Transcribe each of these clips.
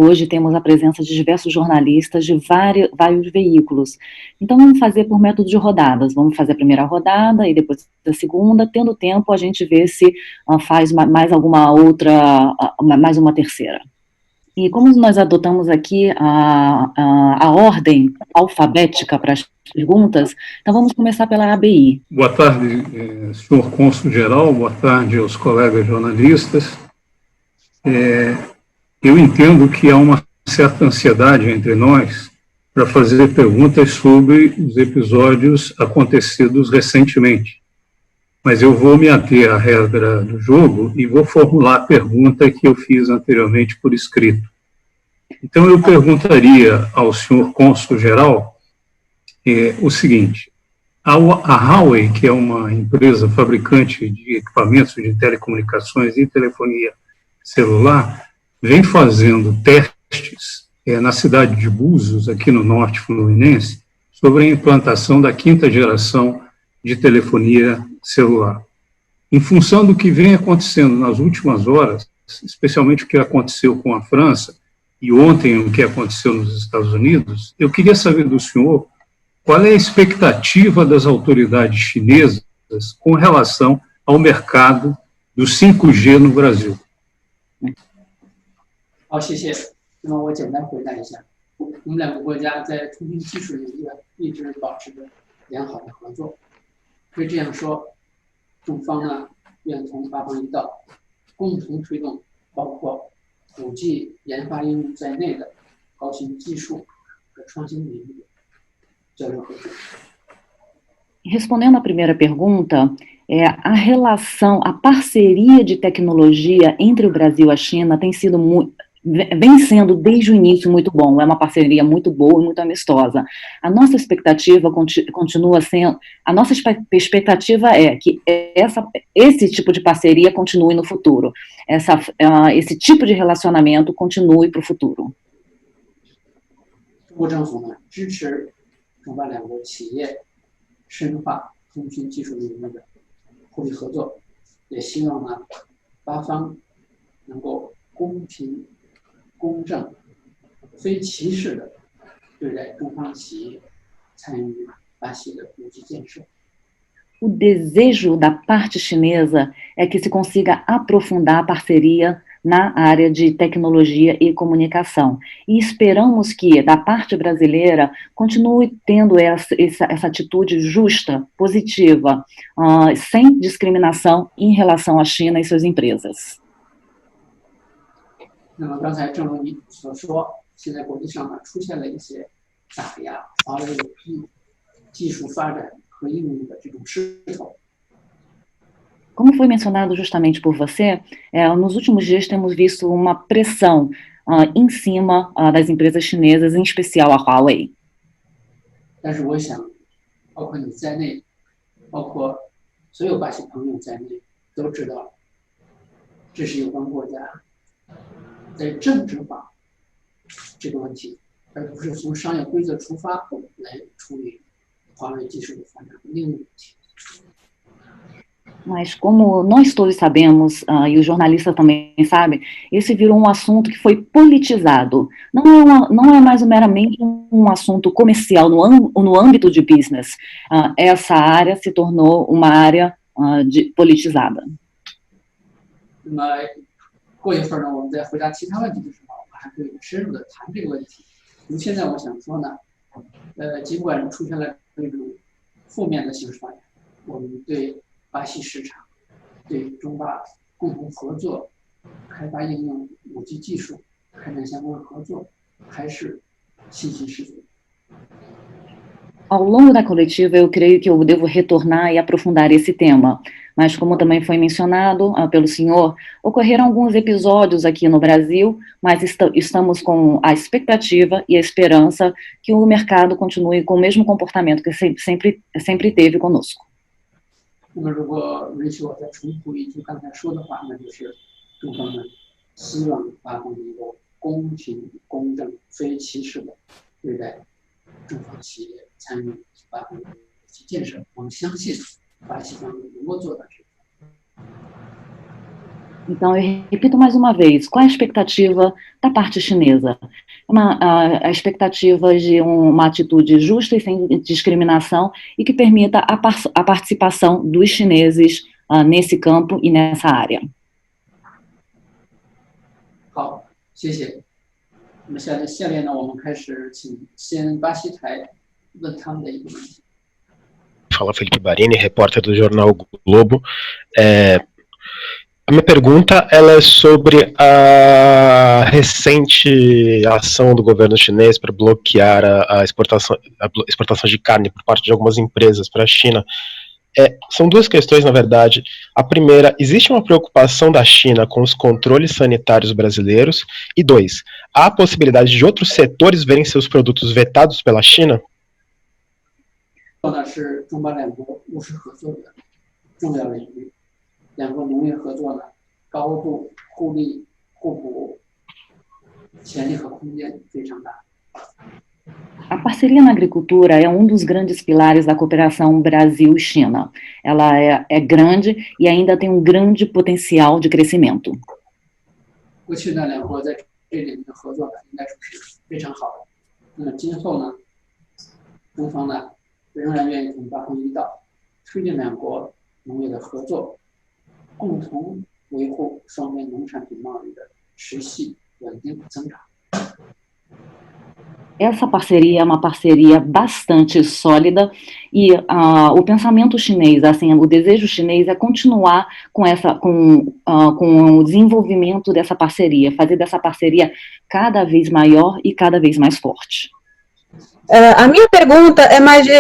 Hoje temos a presença de diversos jornalistas de vários veículos. Então, vamos fazer por método de rodadas. Vamos fazer a primeira rodada e depois a segunda. Tendo tempo, a gente vê se faz mais alguma outra, mais uma terceira. E como nós adotamos aqui a ordem alfabética para as perguntas, então vamos começar pela ABI. Boa tarde, senhor cônsul-geral, boa tarde aos colegas jornalistas. Eu entendo que há uma certa ansiedade entre nós para fazer perguntas sobre os episódios acontecidos recentemente. Mas eu vou me ater à regra do jogo e vou formular a pergunta que eu fiz anteriormente por escrito. Então, eu perguntaria ao senhor cônsul-geral o seguinte: a Huawei, que é uma empresa fabricante de equipamentos de telecomunicações e telefonia celular, vem fazendo testes na cidade de Búzios, aqui no norte fluminense, sobre a implantação da 5ª geração de telefonia celular. Em função do que vem acontecendo nas últimas horas, especialmente o que aconteceu com a França e ontem o que aconteceu nos Estados Unidos, eu queria saber do senhor qual é a expectativa das autoridades chinesas com relação ao mercado do 5G no Brasil. 好，谢谢。那么我简单回答一下，我们两个国家在通信技术领域一直保持着良好的合作。可以这样说，中方呢愿同八方一道，共同推动包括5G 研发应用在内的高新技术和创新领域交流合作。 Respondendo à primeira pergunta, a relação, a parceria de tecnologia entre o Brasil e a China vem sendo desde o início muito bom, é uma parceria muito boa e muito amistosa. A nossa expectativa continua sendo, a nossa expectativa é que esse tipo de parceria continue no futuro, esse tipo de relacionamento continue para o futuro. 中国政府呢支持中巴两国企业深化通讯技术领域的互利合作，也希望呢八方能够公平、公正、非歧视的对待中方企业参与巴西的5G建设。 O desejo da parte chinesa é que se consiga aprofundar a parceria na área de tecnologia e comunicação. E esperamos que, da parte brasileira, continue tendo essa atitude justa, positiva, sem discriminação em relação à China e suas empresas. 那么刚才正如你所说，现在国际上呢出现了一些打压华为技术发展和应用的这种势头。 Como foi mencionado justamente por você, nos últimos dias temos visto uma pressão em cima das empresas chinesas, em especial a Huawei. 但是我想，包括你在内，包括所有巴西朋友在内，都知道，这是有关国家在政治化这个问题，而不是从商业规则出发来处理华为技术的发展和应用问题。 Mas como nós todos sabemos, e os jornalistas também sabem, esse virou um assunto que foi politizado. Não é mais meramente um assunto comercial no âmbito de business. Essa área se tornou uma área politizada. 那么过一会儿呢，我们在回答其他问题的时候，我还可以深入的谈这个问题。那么现在我想说呢，尽管出现了这种负面的形势发展，我们对 巴西市场对中巴共同合作开发应用5G 技术开展相关合作还是信心十足。 Ao longo da coletiva, eu creio que eu devo retornar e aprofundar esse tema, mas como também foi mencionado pelo senhor, ocorreram alguns episódios aqui no Brasil, mas estamos com a expectativa e a esperança que o mercado continue com o mesmo comportamento que sempre teve conosco. 那么，如果允许我再重复一句刚才说的话，那就是中方呢希望巴方能够公平、公正、非歧视的对待中方企业参与巴方去建设，我们相信巴西将能够做到这个。Então, eu repito mais uma vez, qual é a expectativa da parte chinesa? A expectativa de uma atitude justa e sem discriminação e que permita a participação dos chineses nesse campo e nessa área. 好，谢谢。那么下面呢，我们开始请先巴西台问他们的一个问题。 Fala Felipe Barini, repórter do jornal Globo. A minha pergunta ela é sobre a recente ação do governo chinês para bloquear a exportação de carne por parte de algumas empresas para a China. São duas questões, na verdade. A primeira, existe uma preocupação da China com os controles sanitários brasileiros? E dois, há a possibilidade de outros setores verem seus produtos vetados pela China? 呢是中巴两国务实合作的重要领域，两国农业合作呢高度互利互补，潜力和空间非常大。 A parceria na agricultura é um dos grandes pilares da cooperação Brasil-China. Ela é grande e ainda tem um grande potencial de crescimento. 过去呢，两国在这里的合作呢，应该说是非常好的。那么今后呢，中方呢仍然愿意同八方一道，推进两国农业的合作，共同维护双边农产品贸易的持续稳定增长。 Essa parceria é uma parceria bastante sólida e o pensamento chinês, assim, o desejo chinês é continuar com o desenvolvimento dessa parceria, fazer dessa parceria cada vez maior e cada vez mais forte. A minha pergunta é mais de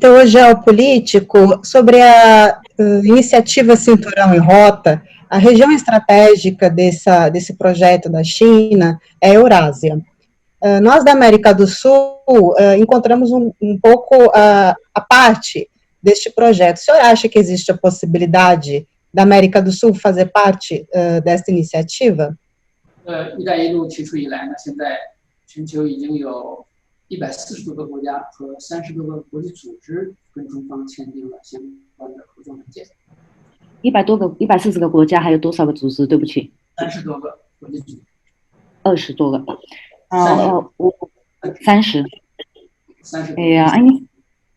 teor geopolítico sobre a iniciativa Cinturão e Rota. A região estratégica desse projeto da China é a Eurásia. Nós da América do Sul encontramos um pouco a parte deste projeto. O senhor acha que existe a possibilidade da América do Sul fazer parte desta iniciativa? 一带一路提出以来呢，现在全球已经有140多个国家和30多个国际组织跟中方签订了相关的合作文件。140个国家，还有多少个组织？对不起。30多个国际组织。20多个。30.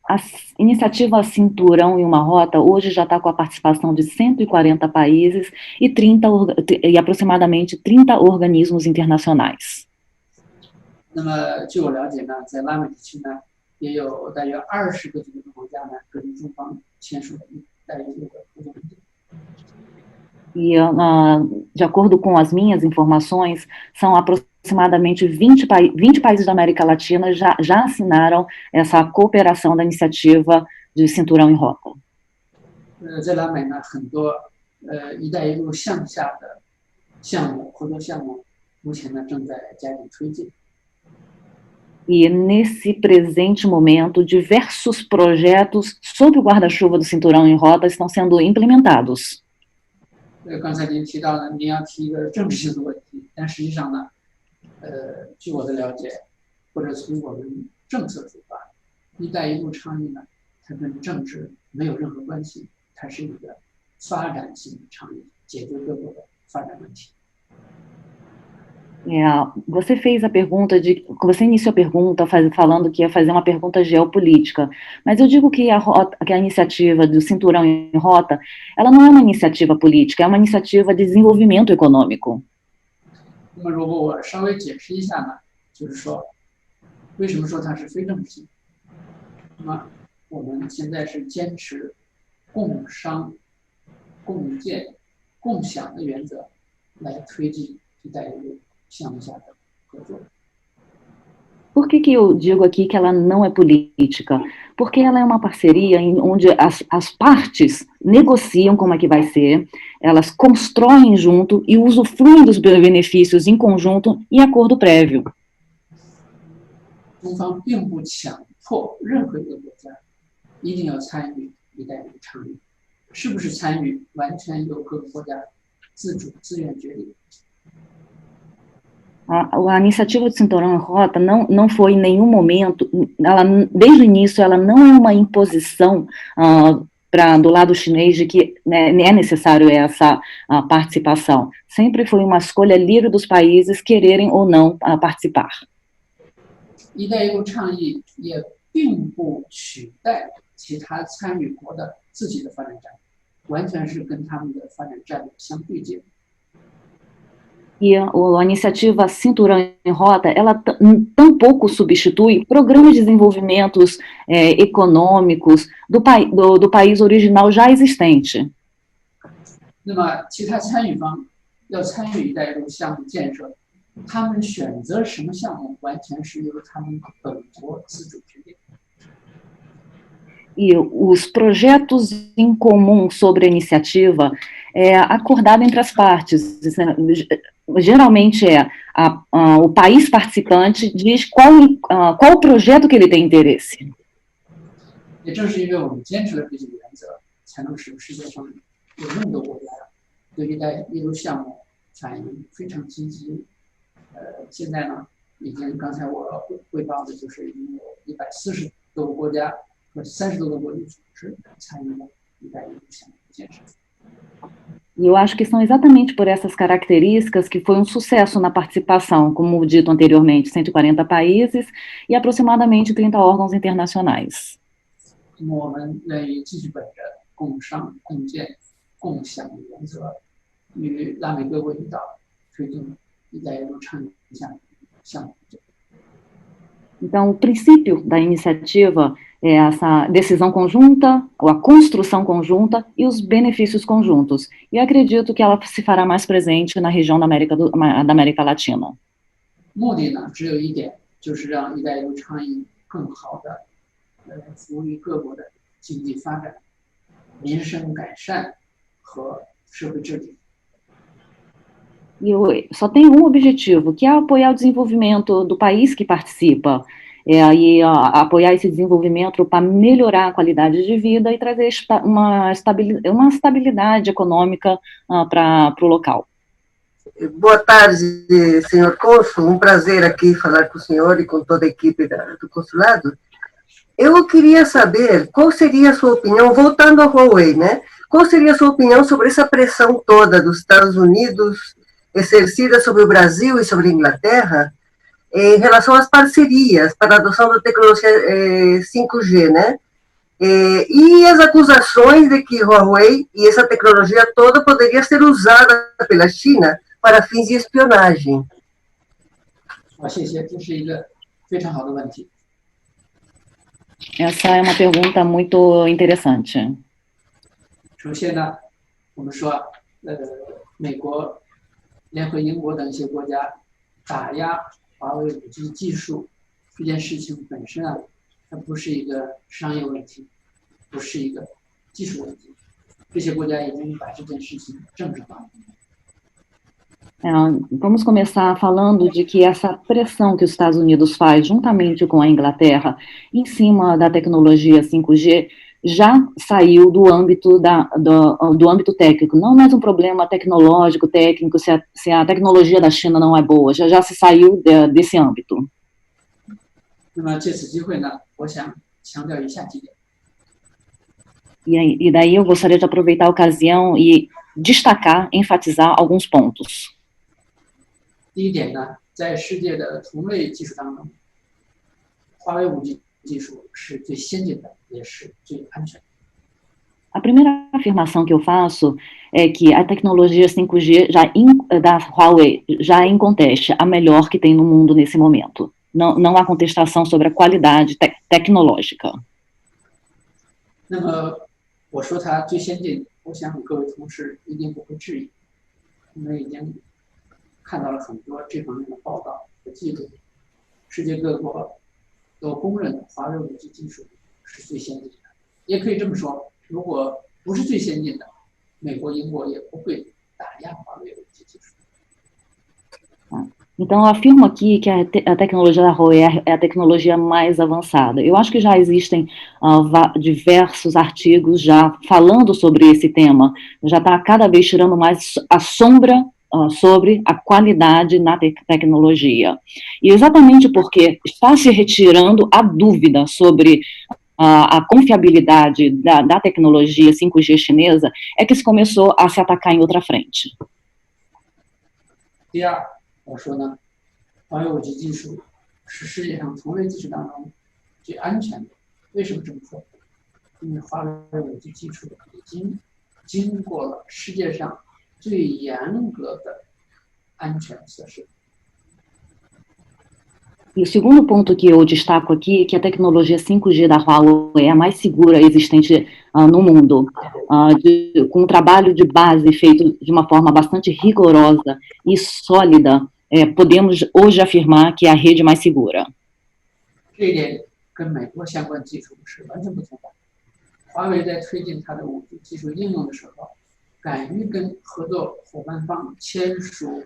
A iniciativa Cinturão e uma Rota hoje já está com a participação de 140 países e aproximadamente 30 organismos internacionais. 那么据我了解呢，在拉美地区呢，也有大约20个左右的国家呢，跟中方签署了一带一路的合作文件。E, de acordo com as minhas informações, são aproximadamente 20 países da América Latina já assinaram essa cooperação da iniciativa de Cinturão e Rota. 在拉美呢，很多一带一路向下的项目、合作项目，目前呢正在加紧推进。E nesse presente momento, diversos projetos sob o guarda-chuva do Cinturão e Rota estão sendo implementados. 刚才您提到了，您要提一个政治性的问题，但实际上呢，据我的了解，或者从我们政策出发，一带一路倡议呢，它跟政治没有任何关系，它是一个发展性的倡议，解决各国的发展问题。Você iniciou a pergunta falando que ia fazer uma pergunta geopolítica, mas eu digo que a iniciativa do Cinturão e Rota, ela não é uma iniciativa política, é uma iniciativa de desenvolvimento econômico. 那么如果我稍微解释一下呢，就是说，为什么说它是非政治性？那么我们现在是坚持共商、共建、共享的原则来推进一带一路。 Por que eu digo aqui que ela não é política? Porque ela é uma parceria onde as partes negociam como é que vai ser, elas constroem junto e usufruem dos benefícios em conjunto em acordo prévio. 中方并不强迫任何一个国家一定要参与一带一路倡议，是不是参与完全由各个国家自主自愿决定。A iniciativa de Cinturão em Rota não foi em nenhum momento, desde o início, ela não é uma imposição do lado chinês de que né, é necessário essa participação. Sempre foi uma escolha livre dos países quererem ou não participar. 一带一路倡议也并不取代其他参与国的自己的发展战略，完全是跟他们的发展战略相对接。 E a iniciativa Cinturão em Rota, ela tampouco substitui programas de desenvolvimento econômicos do país original já existente. 那么，其他参与方要参与“一带一路”项目建设，他们选择什么项目，完全是由他们本国自主决定。 E os projetos em comum sobre a iniciativa é acordado entre as partes. Geralmente o país participante diz qual projeto que ele tem interesse. 也正是因为我们坚持了这些原则，才能使世界上有那么多国家对“一带一路”项目反应非常积极。现在呢，已经刚才我汇报的就是已经有140多个国家和30多个国际组织参与了“一带一路”项目的建设。 E eu acho que são exatamente por essas características que foi um sucesso na participação, como dito anteriormente, 140 países e aproximadamente 30 órgãos internacionais. 那么我们愿意继续本着共商共建共享的原则，与拉美各国一道推动“一带一路”倡议项目。 Então, o princípio da iniciativa é essa decisão conjunta, a construção conjunta e os benefícios conjuntos. E eu acredito que ela se fará mais presente na região da América Latina. 目的呢，只有一点，就是让“一带一路”倡议更好的服务于各国的经济发展、民生改善和社会治理。 E só tem um objetivo, que é apoiar o desenvolvimento do país que participa, e apoiar esse desenvolvimento para melhorar a qualidade de vida e trazer uma estabilidade econômica para o local. Boa tarde, senhor cônsul. Prazer aqui falar com o senhor e com toda a equipe do consulado. Eu queria saber qual seria a sua opinião, voltando ao Huawei, né? Qual seria a sua opinião sobre essa pressão toda dos Estados Unidos exercida sobre o Brasil e sobre a Inglaterra em relação às parcerias para a adoção da tecnologia 5G, né? E as acusações de que Huawei e essa tecnologia toda poderia ser usada pela China para fins de espionagem. 好，谢谢，这是一个非常好的问题。 Essa é uma pergunta muito interessante. 首先呢，我们说，美国、联合英国等一些国家打压华为5G 技术这件事情本身啊，它不是一个商业问题，不是一个技术问题。这些国家已经把这件事情政治化了。 Vamos começar falando de que essa pressão que os Estados Unidos faz juntamente com a Inglaterra em cima da tecnologia 5G já saiu do âmbito do âmbito técnico, não é mais um problema tecnológico, técnico, se a tecnologia da China não é boa, já se saiu desse âmbito. 那么借此机会呢，我想强调以下几点。 E daí eu gostaria de aproveitar a ocasião e destacar, enfatizar alguns pontos. 第一点呢，在世界的同类技术当中，华为5G 技术是最先进的，也是最安全的。 A primeira afirmação que eu faço é que a tecnologia 5G da Huawei já é inconteste, a melhor que tem no mundo nesse momento. Não há contestação sobre a qualidade tecnológica. 那么我说它最先进，我想各位同事一定不会质疑，我们已经看到了很多这方面的报道和记录，世界各国都公认华为5G 技术是最先进的。也可以这么说，如果不是最先进的，美国、英国也不会打压华为5G 技术。 Então, eu afirmo aqui que a tecnologia da Huawei é a tecnologia mais avançada. Eu acho que já existem diversos artigos já falando sobre esse tema. Já está cada vez tirando mais a sombra sobre a qualidade na tecnologia. E exatamente porque está se retirando a dúvida sobre a confiabilidade da tecnologia 5G chinesa, é que se começou a se atacar em outra frente. 第二，我说呢，华为5G技术是世界上同类技术当中最安全的。为什么这么说？因为华为5G技术已经经过了世界上最严格的安全测试。 E o segundo ponto que eu destaco aqui é que a tecnologia 5G da Huawei é a mais segura existente no mundo, com um trabalho de base feito de uma forma bastante rigorosa e sólida, podemos hoje afirmar que é a rede mais segura. 这一点跟美国相关技术是完全不同的。华为在推进它的5G技术应用的时候，敢于跟合作伙伴方签署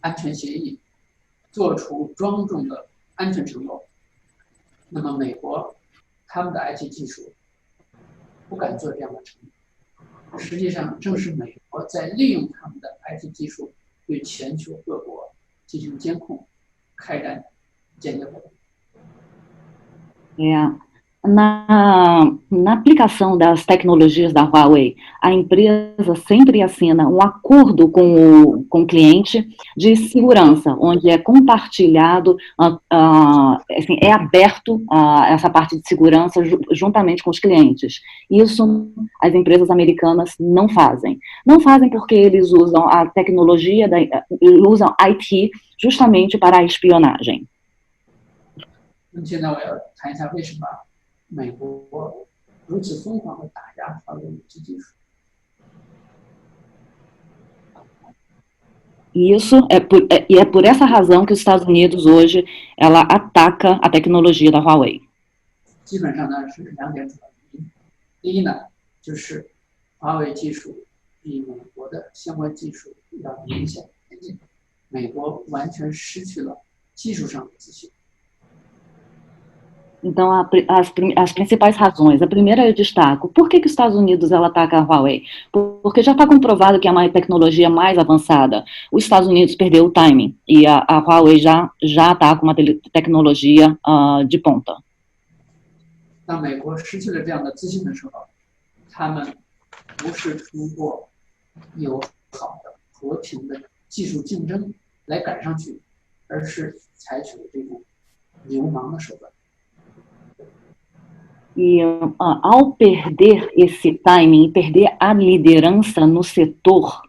安全协议。 做出庄重的安全承诺。那么，美国他们的 IT 技术不敢做这样的承诺。实际上，正是美国在利用他们的 IT 技术，对全球各国进行监控，开展间谍活动。 Na aplicação das tecnologias da Huawei, a empresa sempre assina um acordo com o cliente de segurança, onde é compartilhado, assim, é aberto essa parte de segurança juntamente com os clientes. Isso as empresas americanas não fazem. Não fazem porque eles usam a tecnologia, usam IT justamente para a espionagem. 现在我要谈一下为什么 美国如此疯狂地打压华为5G技术。 E isso é por essa razão que os Estados Unidos hoje ela ataca a tecnologia da Huawei. 基本上呢是2点主要原因。第一呢，就是华为技术比美国的相关技术要明显先进，美国完全失去了技术上的自信。 Então, as principais razões. A primeira eu destaco. Por que os Estados Unidos ela ataca a Huawei? Porque já está comprovado que é uma tecnologia mais avançada. Os Estados Unidos perdeu o timing e a Huawei já está com uma tecnologia de ponta. 当美国失去了这样的自信的时候，他们不是通过友好的、和平的技术竞争来赶上去，而是采取了这种流氓的手段。 E ao perder esse timing, perder a liderança no setor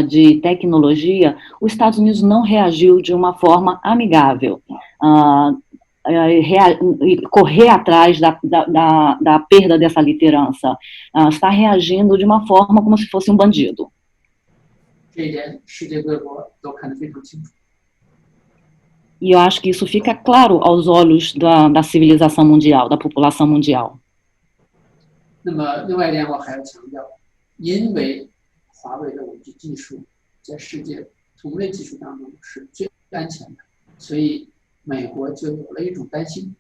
de tecnologia, os Estados Unidos não reagiu de uma forma amigável. Correr atrás da perda dessa liderança. Está reagindo de uma forma como se fosse um bandido. 这一点，世界各国都看得非常清楚。 E eu acho que isso fica claro aos olhos da civilização mundial, da população mundial. 那么，另外一点我还要强调，因为华为的5G技术在世界同类技术当中是最安全的，所以美国就有了一种担心。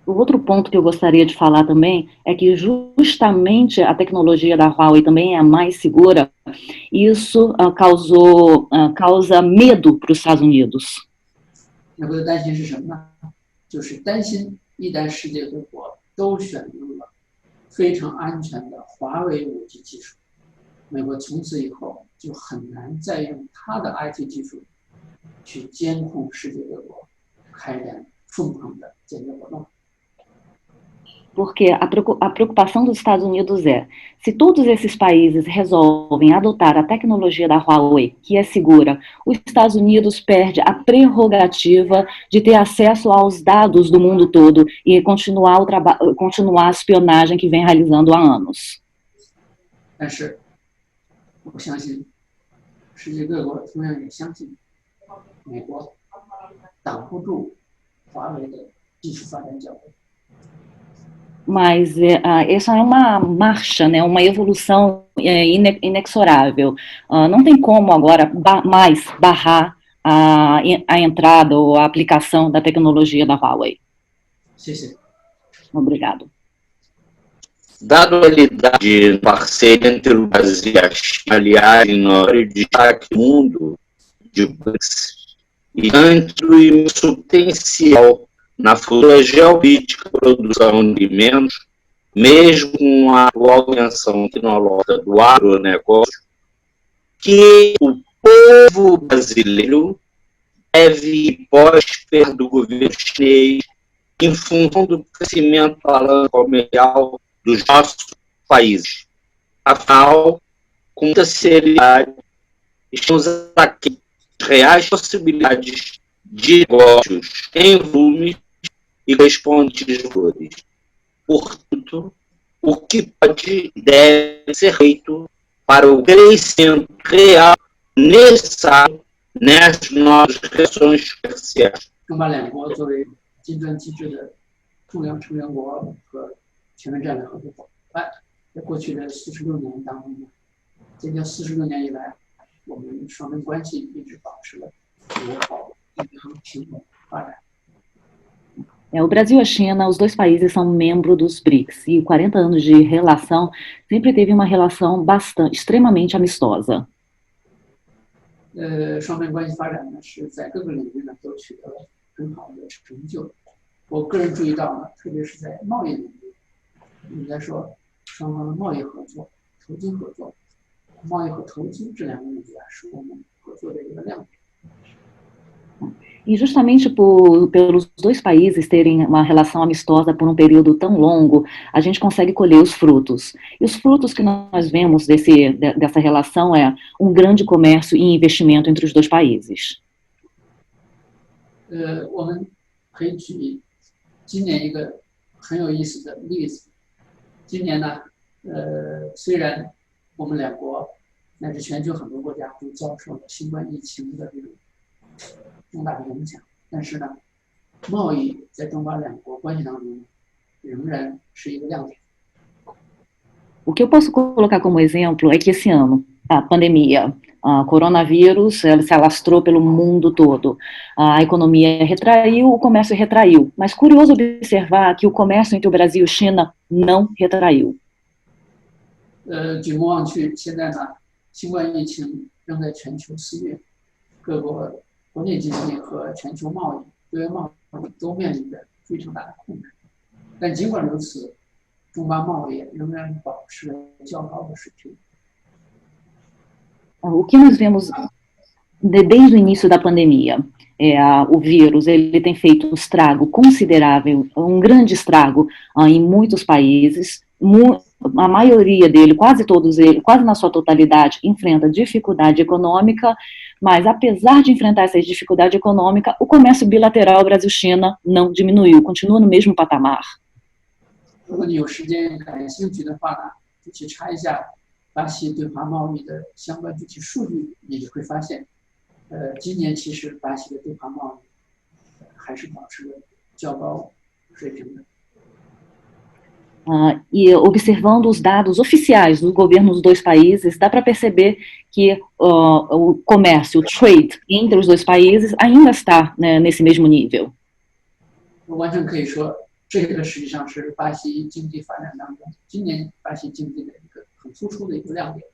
O outro ponto que eu gostaria de falar também é que justamente a tecnologia da Huawei também é a mais segura, e isso causa medo para os Estados Unidos. 美国的担心是什么呢？就是担心一旦世界各国都选用了非常安全的华为5G 技术，美国从此以后就很难再用它的 IT 技术去监控世界各国，开展疯狂的间谍活动。 Porque a preocupação dos Estados Unidos é, se todos esses países resolvem adotar a tecnologia da Huawei, que é segura, os Estados Unidos perde a prerrogativa de ter acesso aos dados do mundo todo e continuar a espionagem que vem realizando há anos. 但是，我相信，世界各国同样也相信，美国挡不住华为的技术发展脚步。 Mas essa é uma marcha, né, uma evolução inexorável. Não tem como agora mais barrar a entrada ou a aplicação da tecnologia da Huawei. Sim, sim. Obrigado. Dado a realidade parceira entre o Brasil e a China, aliás, no destaque do mundo de BRICS, e antes do imenso potencial na futura geopolítica produção de alimentos, mesmo com a atual dimensão tecnológica do agronegócio, que o povo brasileiro deve pós-esperar do governo chinês em função do crescimento comercial dos nossos países. Afinal, com muita seriedade, estamos aqui reais possibilidades de negócios em volumes e correspondentes valores. Portanto, o que pode e deve ser feito para o crescimento real necessário nas nossas relações comerciais. 中巴两国作为金砖机制的重要成员国和全面战略合作伙伴，在过去的46年当中呢，这叫46年以来，我们双边关系一直保持了友好、和平稳发展。 O Brasil e a China, os dois países são membros dos BRICS, e 40 anos de relação sempre teve uma relação extremamente amistosa. 双边关系发展呢，是在各个领域呢都取得了很好的成就。我个人注意到呢，特别是在贸易领域，应该说双方的贸易合作、投资合作，贸易和投资这两个领域啊，是我们合作的一个亮点。 E justamente pelos dois países terem uma relação amistosa por um período tão longo, a gente consegue colher os frutos. E os frutos que nós vemos dessa relação é um grande comércio e investimento entre os dois países. 我们可以举今年一个很有意思的例子。今年呢，虽然我们两国乃至全球很多国家都遭受了新冠疫情的这种 重大的影响，但是呢，贸易在中巴两国关系当中仍然是一个亮点。 O que eu posso colocar como exemplo é que esse ano, a pandemia, coronavírus, ela se alastrou pelo mundo todo. A economia retraiu, o comércio retraiu. Mas curioso observar que o comércio entre o Brasil e China não retraiu. 举目望去，现在呢，新冠疫情仍在全球肆虐，各国 国内经济和全球贸易、对外贸易都面临着非常大的困难，但尽管如此，中巴贸易仍然保持了较高的水平。 O que nós vemos desde o início da pandemia? O vírus ele tem feito um estrago considerável, um grande estrago em muitos países. A maioria dele, quase todos eles, quase na sua totalidade, enfrenta dificuldade econômica, mas apesar de enfrentar essa dificuldade econômica, o comércio bilateral Brasil-China não diminuiu, continua no mesmo patamar. 如果你有时间感兴趣的话呢，就去查一下巴西对华贸易的相关具体数据，你就会发现，今年其实巴西的对华贸易还是保持了较高水平的。 E observando os dados oficiais do governo dos dois países, dá para perceber que o comércio, o trade entre os dois países ainda está, né, nesse mesmo nível. 完全可以说，这个实际上是巴西经济发展当中今年巴西经济的一个很突出的一个亮点。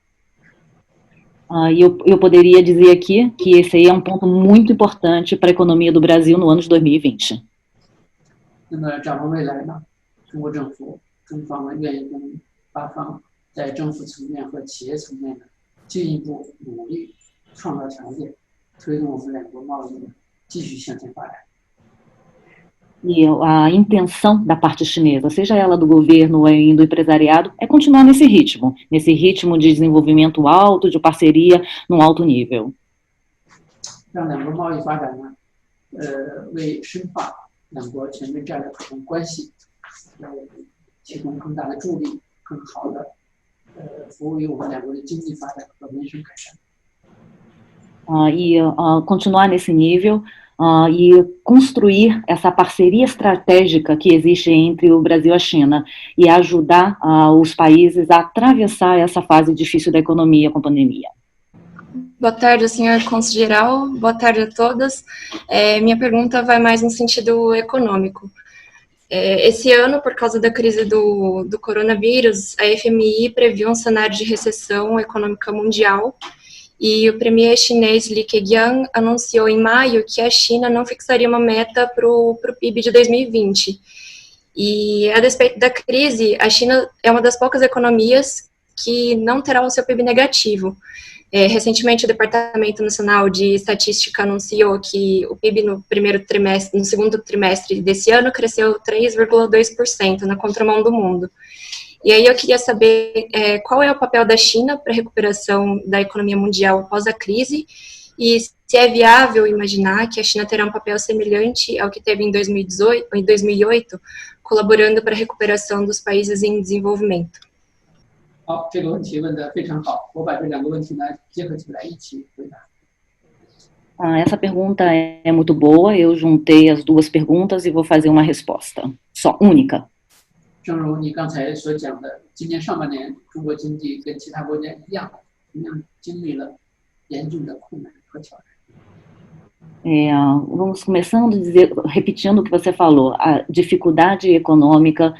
E eu poderia dizer aqui que esse aí é um ponto muito importante para a economia do Brasil no ano de 2020. 那么展望未来呢，中国政府 中方呢愿意跟巴方在政府层面和企业层面呢进一步努力创造条件，推动我们两国贸易呢继续向前发展。 E a intenção da parte chinesa, seja ela do governo ou do empresariado, é continuar nesse ritmo de desenvolvimento alto, de parceria num alto nível. 让两国贸易发展呢，为深化两国全面战略合作关系，提供更大的助力，更好的服务于我们两国的经济发展和民生改善。 continuar nesse nível e construir essa parceria estratégica que existe entre o Brasil e a China e ajudar os países a atravessar essa fase difícil da economia com a pandemia. Boa tarde, senhor cônsul-geral. Boa tarde a todas. Minha pergunta vai mais no sentido econômico. Esse ano, por causa da crise do coronavírus, a FMI previu um cenário de recessão econômica mundial e o premier chinês Li Keqiang anunciou em maio que a China não fixaria uma meta para o PIB de 2020. E, a despeito da crise, a China é uma das poucas economias que não terá o seu PIB negativo. Recentemente, o Departamento Nacional de Estatística anunciou que o PIB no segundo trimestre desse ano cresceu 3,2% na contramão do mundo. E aí eu queria saber qual é o papel da China para a recuperação da economia mundial após a crise e se é viável imaginar que a China terá um papel semelhante ao que teve em 2008, colaborando para a recuperação dos países em desenvolvimento. 好，这个问题问得非常好，我把这两个问题呢结合起来一起回答。Essa pergunta é muito boa, eu juntei as duas perguntas e vou fazer uma resposta, só, única. 正如你刚才所讲的，今年上半年中国经济跟其他国家一样，同样经历了严峻的困难和挑战。Vamos começando repetindo o que você falou, a dificuldade econômica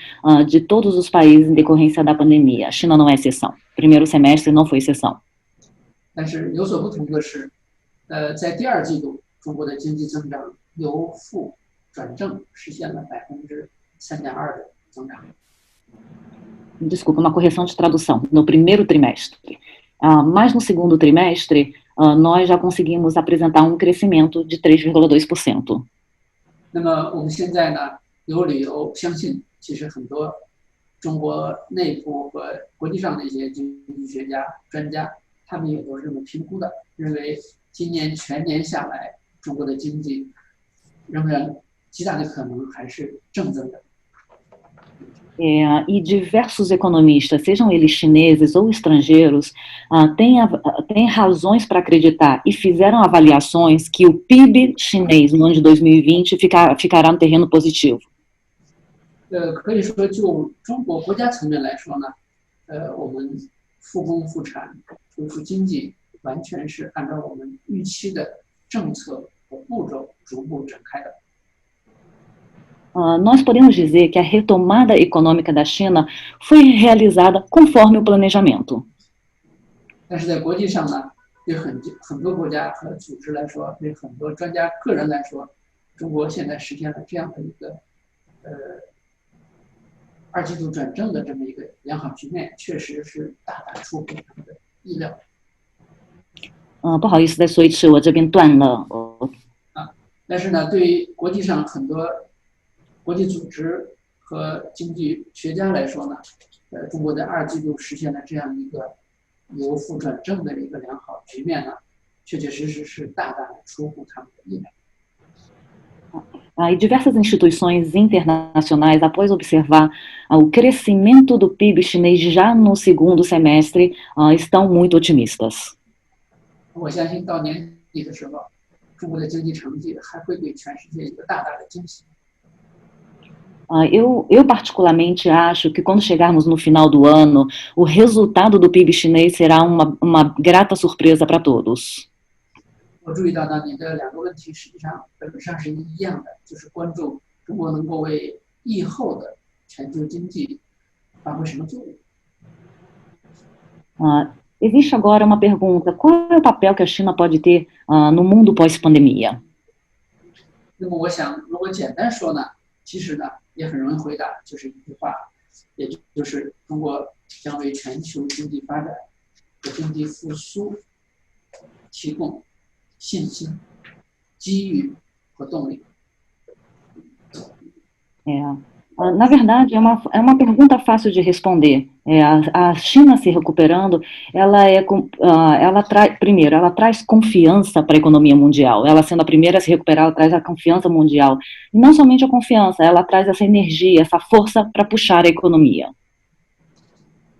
de todos os países em decorrência da pandemia. A China não é exceção. Primeiro semestre não foi exceção. 但是有所不同的是，在第二季度，中国的经济增长由负转正，实现了3.2%的增长。Desculpa, uma correção de tradução. No primeiro trimestre. Mas no segundo trimestre, nós já conseguimos apresentar um crescimento de 3,2%. 那么我们现在呢，有理由相信，其实很多中国内部和国际上的一些经济学家、专家，他们也都是这么评估的，认为今年全年下来，中国的经济仍然极大的可能还是正增的。E diversos economistas, sejam eles chineses ou estrangeiros, têm razões para acreditar e fizeram avaliações que o PIB chinês no ano de 2020 ficará no terreno positivo. 可以说就中国国家层面来说呢，我们复工复产、恢复经济，完全是按照我们预期的政策和步骤逐步展开的。Nós podemos dizer que a retomada econômica da China foi realizada conforme o planejamento. 但是在国际上呢，对很多国家和组织来说，对很多专家个人来说，中国现在实现了这样的一个二季度转正的这么一个良好局面，确实是大大出乎他们的意料。不好意思，在说一次，我这边断了。但是呢，对于国际上很多国际组织和经济学家来说呢，中国在二季度实现了这样一个由负转正的一个良好局面呢，确确实实是大大的出乎他们的意料。E diversas instituições internacionais, após observar o crescimento do PIB chinês já no segundo semestre, estão muito otimistas. 我相信到年底的时候，中国的经济成绩还会给全世界一个大大的惊喜。Eu particularmente acho que quando chegarmos no final do ano, o resultado do PIB chinês será uma grata surpresa para todos. 我注意到呢，你的两个问题实际上本质上是一样的，就是关注中国能够为疫后的全球经济发挥什么作用。Existe agora uma pergunta: qual é o papel que a China pode ter no mundo pós-pandemia? 那么我想，如果简单说呢，其实呢也很容易回答，就是一句话，也就是中国将为全球经济发展和经济复苏提供信心、机遇和动力。Na verdade, é uma pergunta fácil de responder. A China se recuperando, ela traz confiança para a economia mundial. Ela sendo a primeira a se recuperar, ela traz a confiança mundial. E não somente a confiança, ela traz essa energia, essa força para puxar a economia.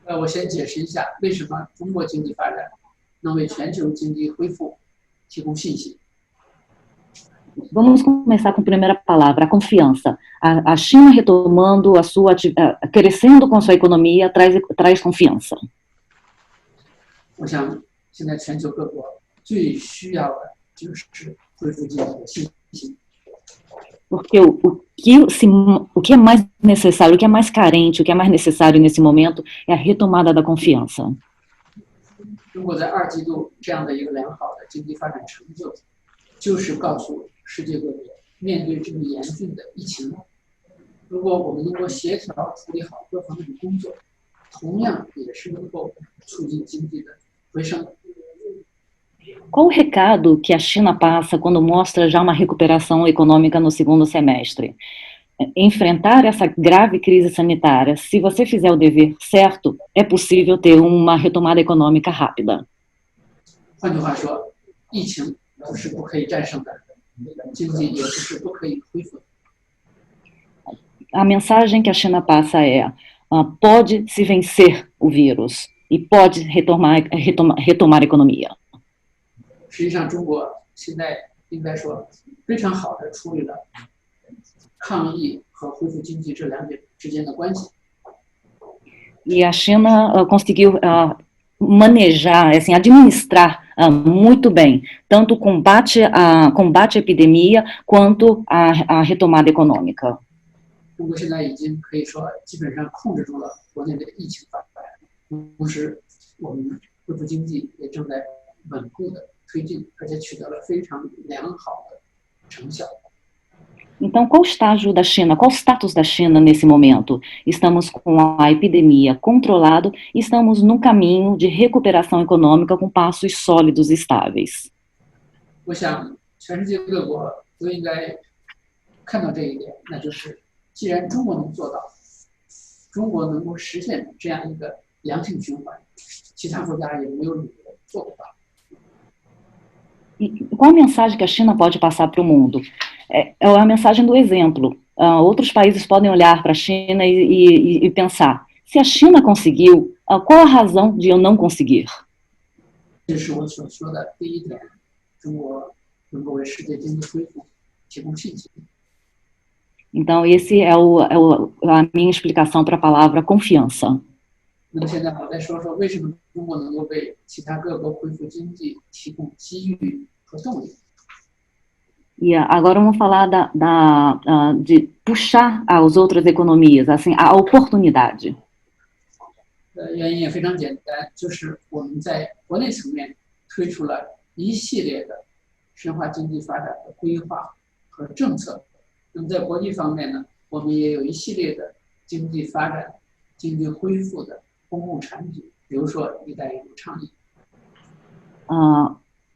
我先解释一下，为什么中国经济发展能为全球经济恢复提供信心。 Vamos começar com a primeira palavra, a confiança. A China retomando crescendo com a sua economia, traz confiança. 我想，现在全球各国最需要的就是恢复经济的信心。Porque o que é mais necessário, o que é mais carente, o que é mais necessário nesse momento é a retomada da confiança. 中国在2季度这样的一个良好的经济发展成就，就是告诉世界各国，面对这么严峻的疫情，如果我们能够协调处理好各方面的工作，同样也是能够促进经济的回升。 Qual o recado que a China passa quando mostra já uma recuperação econômica no segundo semestre? Enfrentar essa grave crise sanitária, se você fizer o dever certo, é possível ter uma retomada econômica rápida. 换句话说，疫情不是不可以战胜的，经济也不是不可以恢复的。 A mensagem que a China passa é: pode se vencer o vírus e pode retomar a economia. 实际上，中国现在应该说非常好的处理了抗疫和恢复经济这两者之间的关系。 E a China conseguiu manejar, assim, administrar muito bem, tanto o combate à epidemia quanto a retomada econômica. 中国现在已经可以说基本上控制住了国内的疫情发展，同时我们恢复经济也正在稳固的推进，而且取得了非常良好的成效。 Então, qual o estágio da China, qual o status da China nesse momento? Estamos com a epidemia controlada e estamos num caminho de recuperação econômica com passos sólidos e estáveis. 我想，全世界各国都应该看到这一点，那就是既然中国能做到，中国能够实现这样一个良性循环，其他国家也没有理由做不到。 E qual a mensagem que a China pode passar para o mundo? É a mensagem do exemplo. Outros países podem olhar para a China e pensar, se a China conseguiu, qual a razão de eu não conseguir? 这是我所说的第一点，中国能够为世界经济恢复提供信心。 Então, esse é a minha explicação para a palavra confiança. 那么现在我再说说为什么中国能够为其他各国恢复经济提供机遇和动力。 E agora vamos falar de puxar as outras economias, assim, a oportunidade. 原因也非常简单，就是我们在国内层面推出了一系列的深化经济发展的规划和政策。那么在国际方面呢，我们也有一系列的经济发展、经济恢复的公共产品，比如说“一带一路”倡议。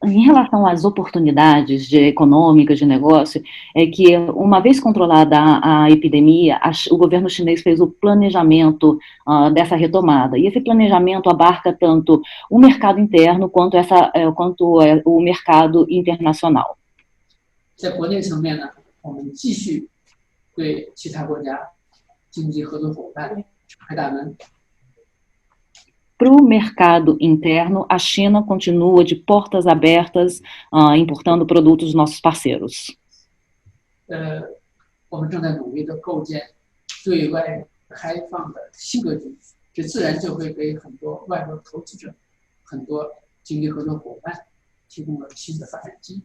Em relação às oportunidades econômicas de negócio, é que uma vez controlada a epidemia, o governo chinês fez o planejamento dessa retomada. E esse planejamento abarca tanto o mercado interno quanto o mercado internacional. 在国内层面呢，我们继续对其他国家经济合作伙伴敞开大门。 Para o mercado interno, a China continua de portas abertas, importando produtos dos nossos parceiros. 我们正在努力地构建对外开放的新格局，这自然就会给很多外国投资者、很多经济合作伙伴提供了新的发展机遇。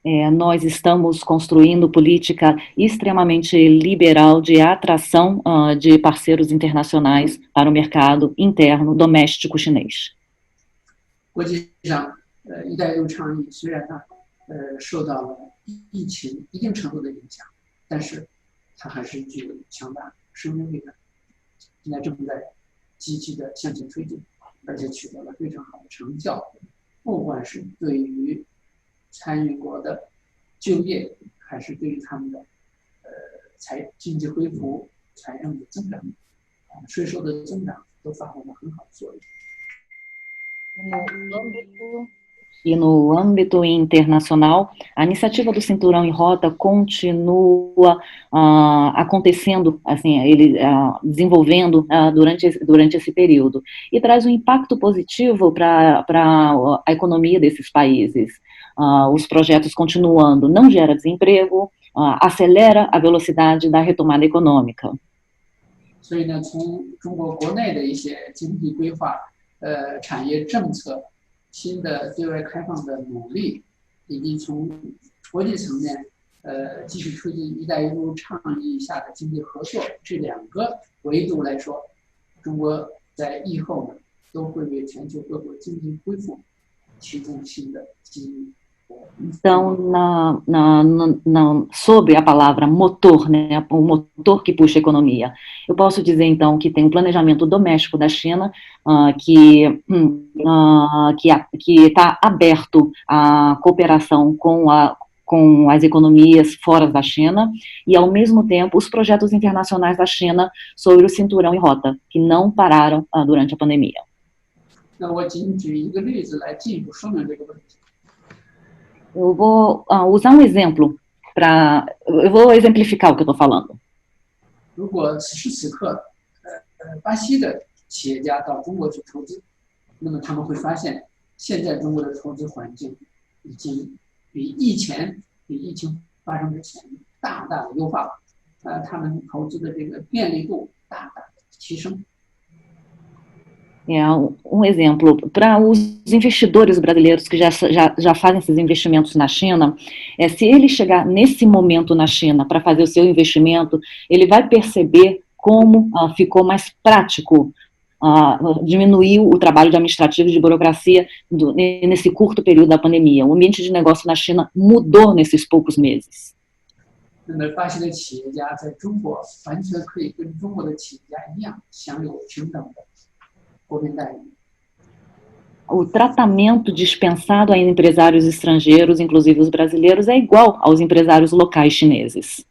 Nós estamos construindo política extremamente liberal de atração de parceiros internacionais para o mercado interno doméstico chinês. 国际上，“一带一路”倡议虽然它受到了疫情一定程度的影响，但是它还是具有强大生命力的。现在正在积极的向前推进，而且取得了非常好的成效，不管是对于 参与国的就业，还是对于他们的经济恢复、财政的增长、税收的增长，都发挥了很好的作用。 E no âmbito internacional, a iniciativa do Cinturão em Rota continua acontecendo, assim, desenvolvendo durante esse período, e traz um impacto positivo para a economia desses países. Os projetos continuando não gera desemprego, acelera a velocidade da retomada econômica. 所以呢，从中国国内的一些经济规划、产业政策、新的对外开放的努力，以及从国际层面继续推进"一带一路"倡议下的经济合作，这2个维度来说，中国在疫后呢，都会为全球各国经济恢复提供新的机遇。Então, sobre a palavra motor, né, o motor que puxa a economia, eu posso dizer, então, que tem um planejamento doméstico da China que está aberto à cooperação com as economias fora da China, e, ao mesmo tempo, os projetos internacionais da China sobre o cinturão e rota, que não pararam durante a pandemia. 那我仅举一个例子来进一步说明这个问题。Eu vou usar um exemplo eu vou exemplificar o que eu estou falando. 如果此时此刻，巴西的企业家到中国去投资，那么他们会发现，现在中国的投资环境已经比疫情发生之前大大的优化了，他们投资的这个便利度大大的提升。Um exemplo para os investidores brasileiros que já fazem esses investimentos na China, se ele chegar nesse momento na China para fazer o seu investimento, ele vai perceber como ficou mais prático, diminuiu o trabalho administrativo de burocracia nesse curto período da pandemia. O ambiente de negócio na China mudou nesses poucos meses. 那么，巴西的企业家在中国完全可以跟中国的企业家一样，享有平等的 O tratamento dispensado a empresários estrangeiros, inclusive os brasileiros, é igual aos empresários locais chineses.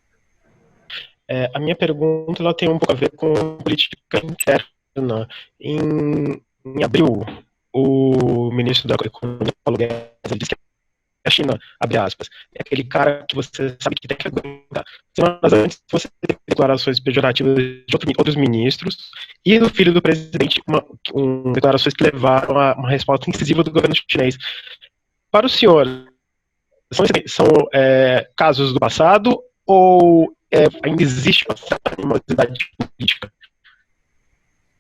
A minha pergunta ela tem um pouco a ver com política interna. Em abril, o ministro da Economia, Paulo Guedes, disse que a China, abre aspas, é aquele cara que você sabe que tem que aguentar. Semanas antes, você teve declarações pejorativas de outros ministros e do filho do presidente, declarações que levaram a uma resposta incisiva do governo chinês. Para o senhor, são casos do passado ou ainda existe uma certa animosidade política?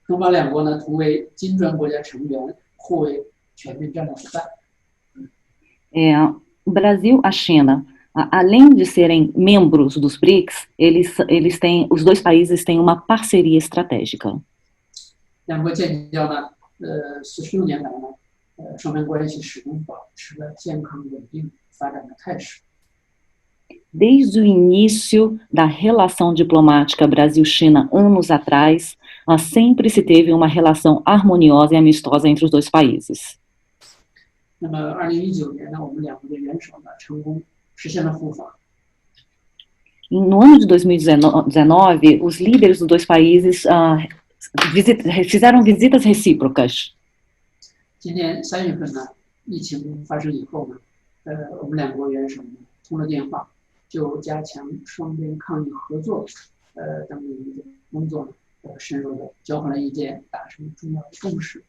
中巴2国呢，同为金砖国家成员，互为全面战略伙伴。 O Brasil e a China, além de serem membros dos BRICS, os dois países têm uma parceria estratégica. 2国建交呢，46年来呢，双边关系始终保持了健康稳定发展的态势。 Desde o início da relação diplomática Brasil-China, anos atrás, sempre se teve uma relação harmoniosa e amistosa entre os dois países. 那么，2019年呢，我们2国的元首呢，成功实现了赴访。 No ano de 2019, os líderes dos dois países fizeram visitas recíprocas. 今年3月份呢，疫情发生以后呢，我们2国元首呢通了电话，就加强双边抗疫合作等领域的工作呢，深入的交换了意见，达成重要的共识。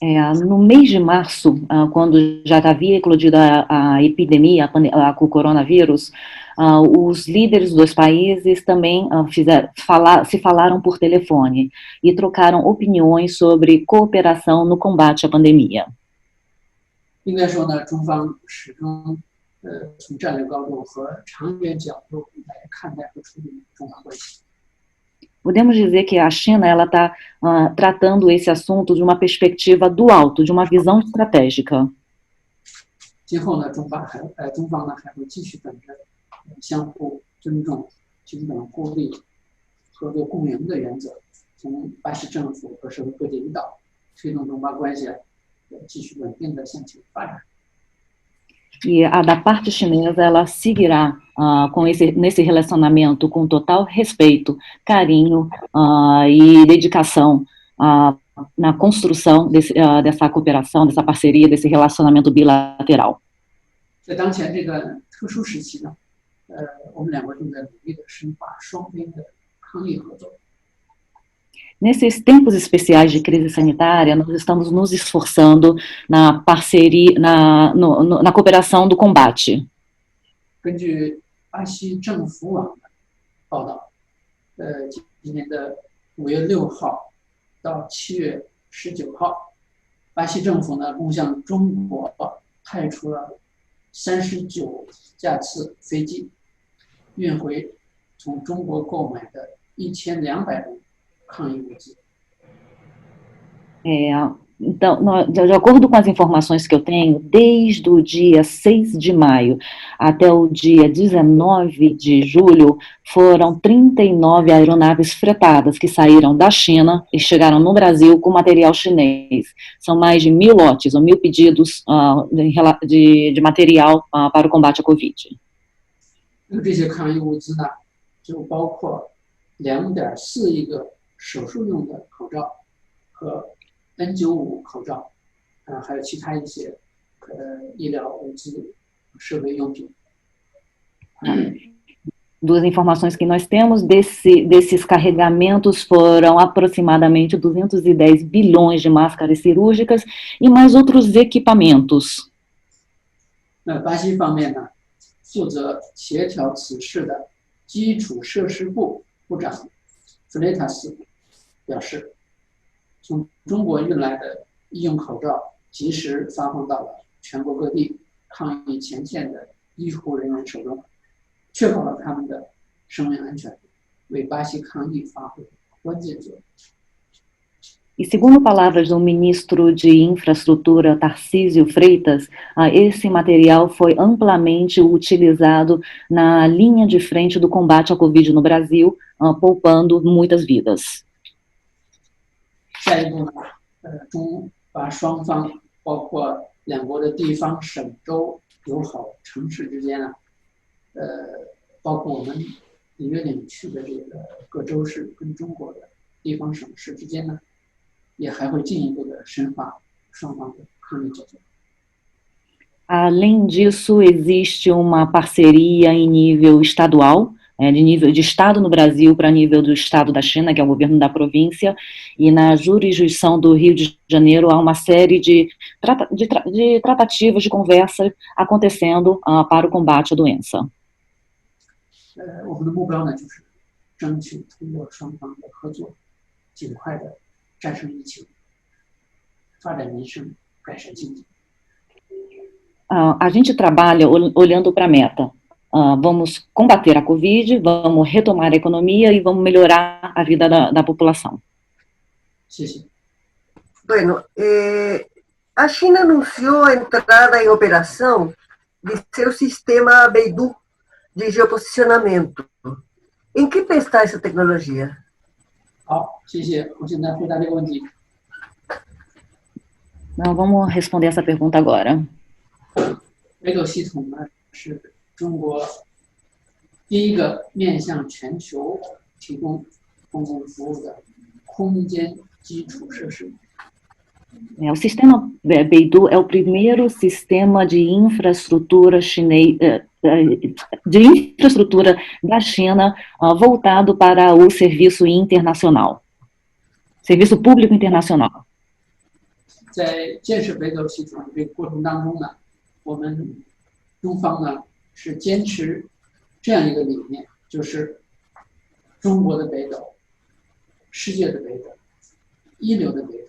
No mês de março, quando já havia eclodido a epidemia com o coronavírus, os líderes dos dois países também se falaram por telefone e trocaram opiniões sobre cooperação no combate à pandemia. 应该说呢，中方始终从战略高度和长远角度来看待和处理中巴关系。 Podemos dizer que a China está tratando esse assunto de uma perspectiva do alto, de uma visão estratégica. 今后呢，中方呢还会继续本着相互尊重、平等互利、合作共赢的原则，从巴西政府和社会各界引导，推动中巴关系继续稳定的向前发展。 E da parte chinesa, ela seguirá nesse relacionamento com total respeito, carinho e dedicação na construção dessa cooperação, dessa parceria, desse relacionamento bilateral. 在当前这段特殊时期呢，我们2国正在努力的深化双边的抗疫合作。 Nesses tempos especiais de crise sanitária, nós estamos nos esforçando na parceria, na cooperação do combate. 根据巴西政府网的报道，今年的5月6号到7月19号，巴西政府呢共向中国派出了39架次飞机，运回从中国购买的1200吨抗疫物资。Então, de acordo com as informações que eu tenho, desde o dia 6 de maio até o dia 19 de julho, foram 39 aeronaves fretadas que saíram da China e chegaram no Brasil com material chinês. São mais de 1.000 lotes, ou 1.000 pedidos de material para o combate à Covid. 这些抗疫物资呢，就包括2.4亿个手术用的口罩和N95 口罩，还有其他一些医疗物资、设备用品。Duas informações que nós temos, desses carregamentos foram aproximadamente 210 bilhões de máscaras cirúrgicas e mais outros equipamentos. 那巴西方面呢，负责协调此事的基础设施部部长弗雷塔斯表示，从中国运来的医用口罩及时发放到了全国各地抗疫前线的医护人员手中，确保了他们的生命安全，为巴西抗疫发挥关键作用。E segundo palavras do ministro de Infraestrutura, Tarcísio Freitas, esse material foi amplamente utilizado na linha de frente do combate à Covid no Brasil, poupando muitas vidas. 下一步呢，中巴双方包括两国的地方省州友好城市之间啊，包括我们里约领区的这个各州市跟中国的地方省市之间呢，也还会进一步的深化双方的抗疫合作。Além disso, existe uma parceria em nível estadual, de nível de Estado no Brasil para nível do Estado da China, que é o governo da província, e na jurisdição do Rio de Janeiro há uma série de tratativas, de conversas acontecendo para o combate à doença. 我们的目标呢，就是争取通过双方的合作，尽快的战胜疫情，发展民生，改善经济。A gente trabalha olhando para a meta. Vamos combater a Covid, vamos retomar a economia e vamos melhorar a vida da população. 谢谢。 Bueno, a China anunciou a entrada em operação de seu sistema Beidou de geoposicionamento. Em que pé está essa tecnologia? 好，谢谢。我现在回答这个问题。Não, vamos responder essa pergunta agora. 北斗系统呢，是中国第一个面向全球提供公共服务的空间基础设施。O sistema Beidou é o primeiro sistema de infraestrutura da China voltado para o serviço internacional, serviço público internacional. 在建设北斗系统这个过程当中呢，我们中方呢是坚持这样一个理念，就是中国的北斗、世界的北斗、一流的北斗。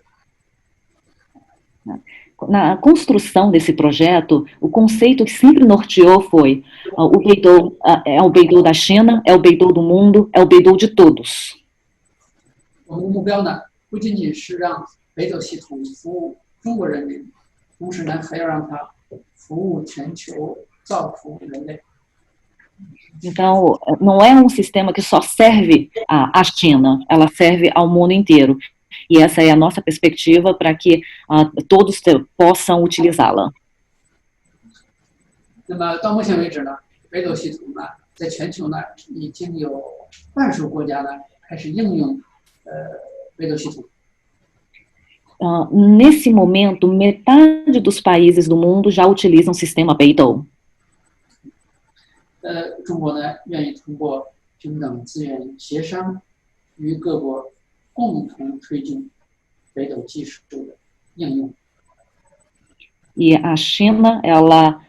Na construção desse projeto, o conceito que sempre norteou foi o Beidou é o Beidou da China, é o Beidou do mundo, é o Beidou de todos. 我们的目标呢，不仅仅是让北斗系统服务中国人民，同时呢，还要让它服务全球，造福人类。 Então, não é um sistema que só serve à China, ela serve ao mundo inteiro. E essa é a nossa perspectiva para que todos possam utilizá-la. 那么到目前为止呢，北斗系统呢，在全球呢，已经有半数国家呢开始应用北斗系统。 Nesse momento, metade dos países do mundo já utilizam o sistema Beidou. 中国呢，愿意通过平等资源协商，与各国共同推进北斗技术的应用。 E a China, ela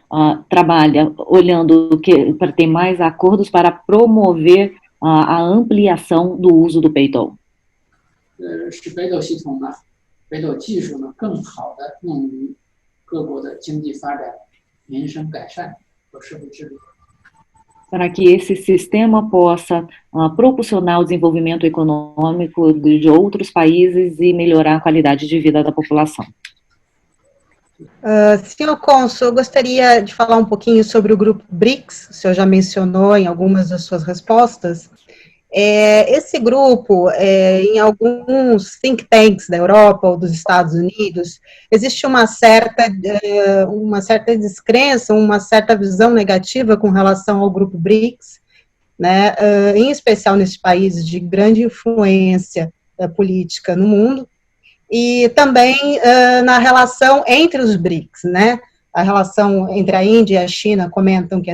trabalha olhando para ter mais acordos para promover a ampliação do uso do Beidou. 使北斗系统呢，北斗技术呢，更好的用于各国的经济发展民生改善和社会治理。para que esse sistema possa proporcionar o desenvolvimento econômico de outros países e melhorar a qualidade de vida da população. Senhor cônsul, eu gostaria de falar um pouquinho sobre o grupo BRICS, o senhor já mencionou em algumas das suas respostas. Esse grupo, em alguns think tanks da Europa ou dos Estados Unidos, existe uma certa descrença, uma certa visão negativa com relação ao grupo BRICS, né, em especial nesses países de grande influência política no mundo, e também na relação entre os BRICS, né, a relação entre a Índia e a China comentam que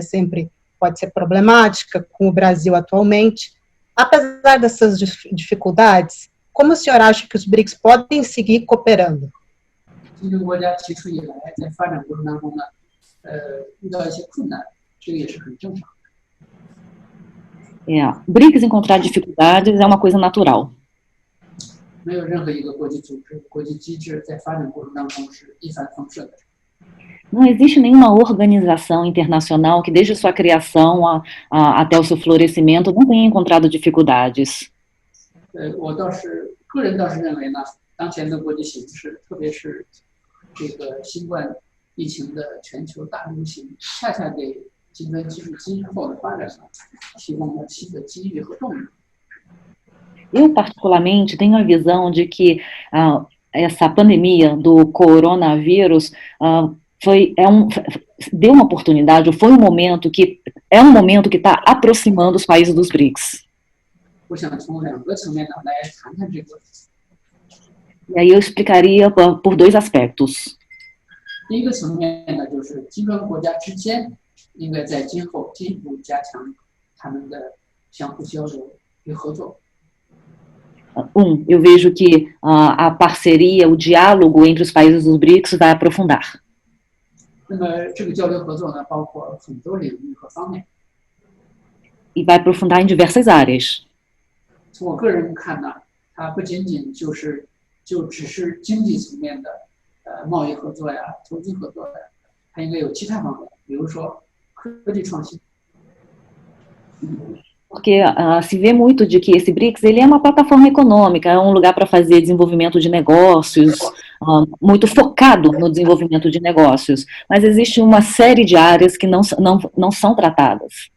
pode ser problemática com o Brasil atualmente. Apesar dessas dificuldades, como o senhor acha que os BRICS podem seguir cooperando? BRICS encontrar dificuldades é uma coisa natural. Não existe nenhuma organização internacional que, desde sua criação até o seu florescimento, não tenha encontrado dificuldades. Eu, particularmente, tenho a visão de que essa pandemia do coronavírus deu uma oportunidade, ou foi um momento que está aproximando os países dos BRICS. E aí eu explicaria por dois aspectos. Eu vejo que a parceria, o diálogo entre os países dos BRICS vai aprofundar. E vai aprofundar em diversas áreas. Porque se vê muito de que esse BRICS ele é uma plataforma econômica, é um lugar para fazer desenvolvimento de negócios, muito focado no desenvolvimento de negócios, mas existe uma série de áreas que não são tratadas.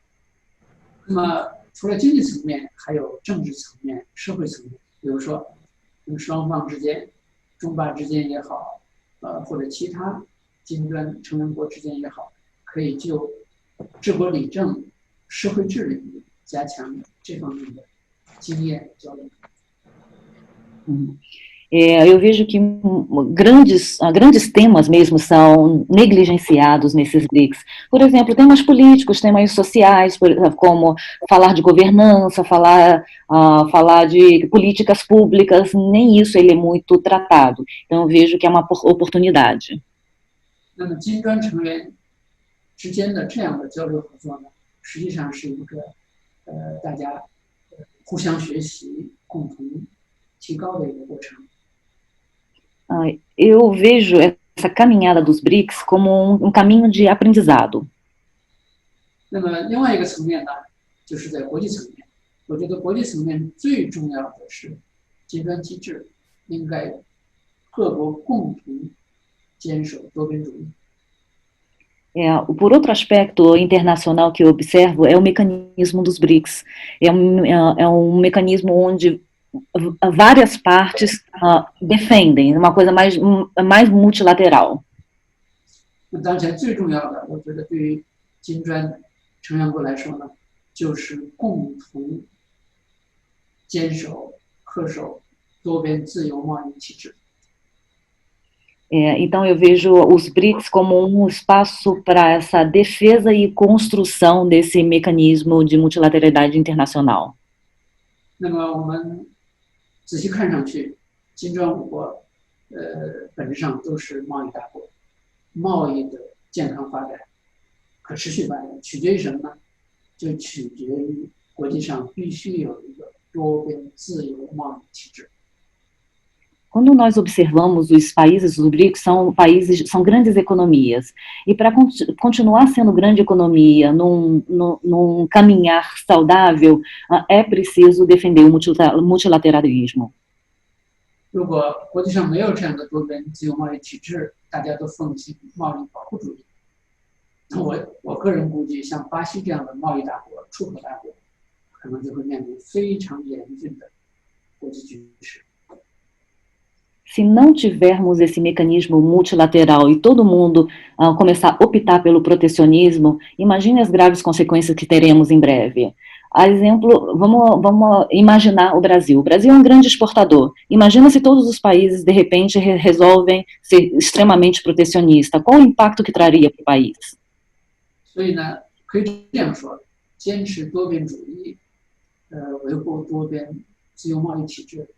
Eu vejo que grandes temas mesmo são negligenciados nesses BRICS. Por exemplo, temas políticos, temas sociais, como falar de governança, falar de políticas públicas, nem isso ele é muito tratado. Então, eu vejo que é uma oportunidade. Eu vejo essa caminhada dos BRICS como um caminho de aprendizado. Por outro aspecto internacional que eu observo é o mecanismo dos BRICS. É um mecanismo onde várias partes defendem, uma coisa mais multilateral. Então eu vejo os BRICS como um espaço para essa defesa e construção desse mecanismo de multilateralidade internacional. 仔细看上去，金砖五国本质上都是贸易大国，贸易的健康发展、可持续发展取决于什么呢？就取决于国际上必须有一个多边自由贸易体制。quando nós observamos os países do BRICS, são grandes economias, e para continuar sendo grande economia, num caminhar saudável, é preciso defender o multilateralismo. 如果国际上没有这样的多边自由贸易体制，大家都奉行贸易保护主义，那我个人估计，像巴西这样的贸易大国、出口大国，可能就会面临非常严峻的国际局势。 Se não tivermos esse mecanismo multilateral e todo mundo começar a optar pelo protecionismo, imagine as graves consequências que teremos em breve. A exemplo, vamos imaginar o Brasil. O Brasil é um grande exportador. Imagina se todos os países, de repente, resolvem ser extremamente protecionistas. Qual o impacto que traria para o país? 所以呢，可以这样说，坚持多边主义，维护多边自由贸易体制，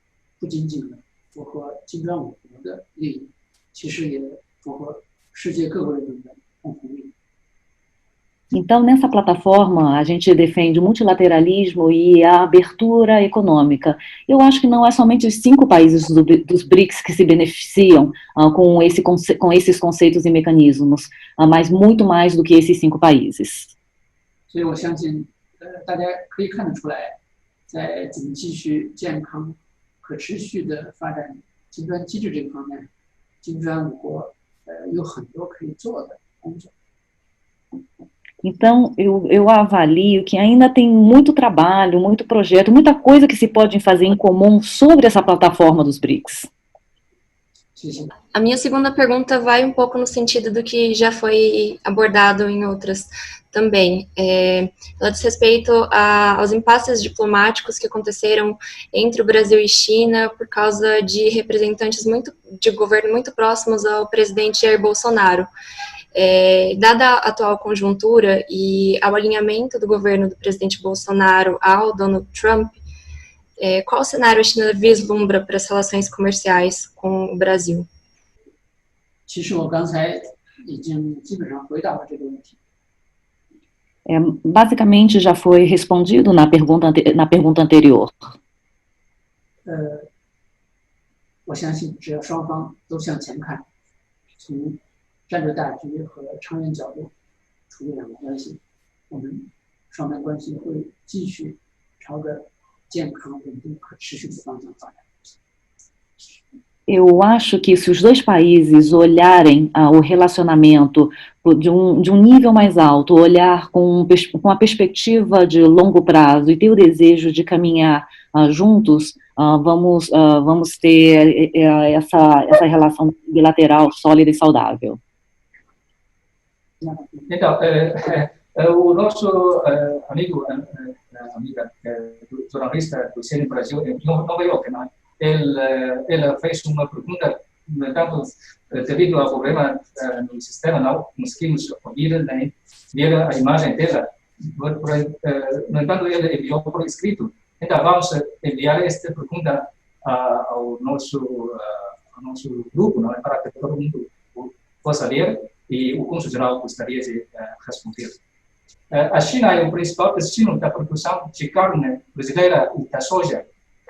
不仅仅符合金砖五国的利益，其实也符合世界各国人民的共同利益。 Então, nessa plataforma, a gente defende o multilateralismo e a abertura econômica. Eu acho que não é somente os 5 países dos BRICS que se beneficiam com esses conceitos e mecanismos, mas muito mais do que esses 5 países. 所以我相信，大家可以看得出来，在怎么继续健康、可持续的发展金砖机制这个方面，金砖五国有很多可以做的工作。 Então, eu avalio que ainda tem muito trabalho, muito projeto, muita coisa que se pode fazer em comum sobre essa plataforma dos BRICS. A minha segunda pergunta vai um pouco no sentido do que já foi abordado em outras também. Ela diz respeito aos impasses diplomáticos que aconteceram entre o Brasil e China por causa de representantes de governo muito próximos ao presidente Jair Bolsonaro. Dada a atual conjuntura e ao alinhamento do governo do presidente Bolsonaro ao Donald Trump, qual cenário a China vislumbra para as relações comerciais com o Brasil? 其实我刚才已经基本上回答了这个问题。 Basicamente já foi respondido na pergunta anterior. 我相信只要双方都向前看，从 战略大局和长远角度处理两个关系，我们双边关系会继续朝着健康、稳定、可持续的方向发展。 Eu acho que se os dois países olharem o relacionamento de um nível mais alto, olhar com uma perspectiva de longo prazo e ter o desejo de caminhar juntos, vamos ter essa relação bilateral sólida e saudável. Então, o nosso amiga, jornalista do CNN Brasil, em Nova York, né? Ela fez uma pergunta, no entanto, devido ao problema no sistema, não conseguimos ouvir nem ver a imagem dela. No entanto, ele enviou por escrito. Então, vamos enviar esta pergunta ao nosso grupo, não é? Para que todo mundo possa ler e o cônsul-geral gostaria de responder. A China é o principal destino da produção de carne brasileira e da soja.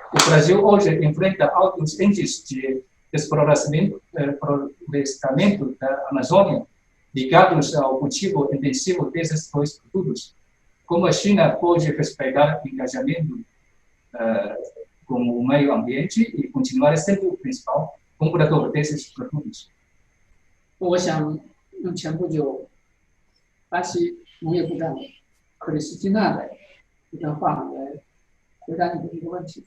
O Brasil hoje enfrenta altos índices de desflorestamento da Amazônia ligados ao cultivo intensivo desses dois produtos. Como a China pode respeitar o engajamento com o meio ambiente e continuar sendo o principal comprador desses produtos? 我想用前不久巴西农业部长克里斯蒂娜的一段话来回答你的这个问题。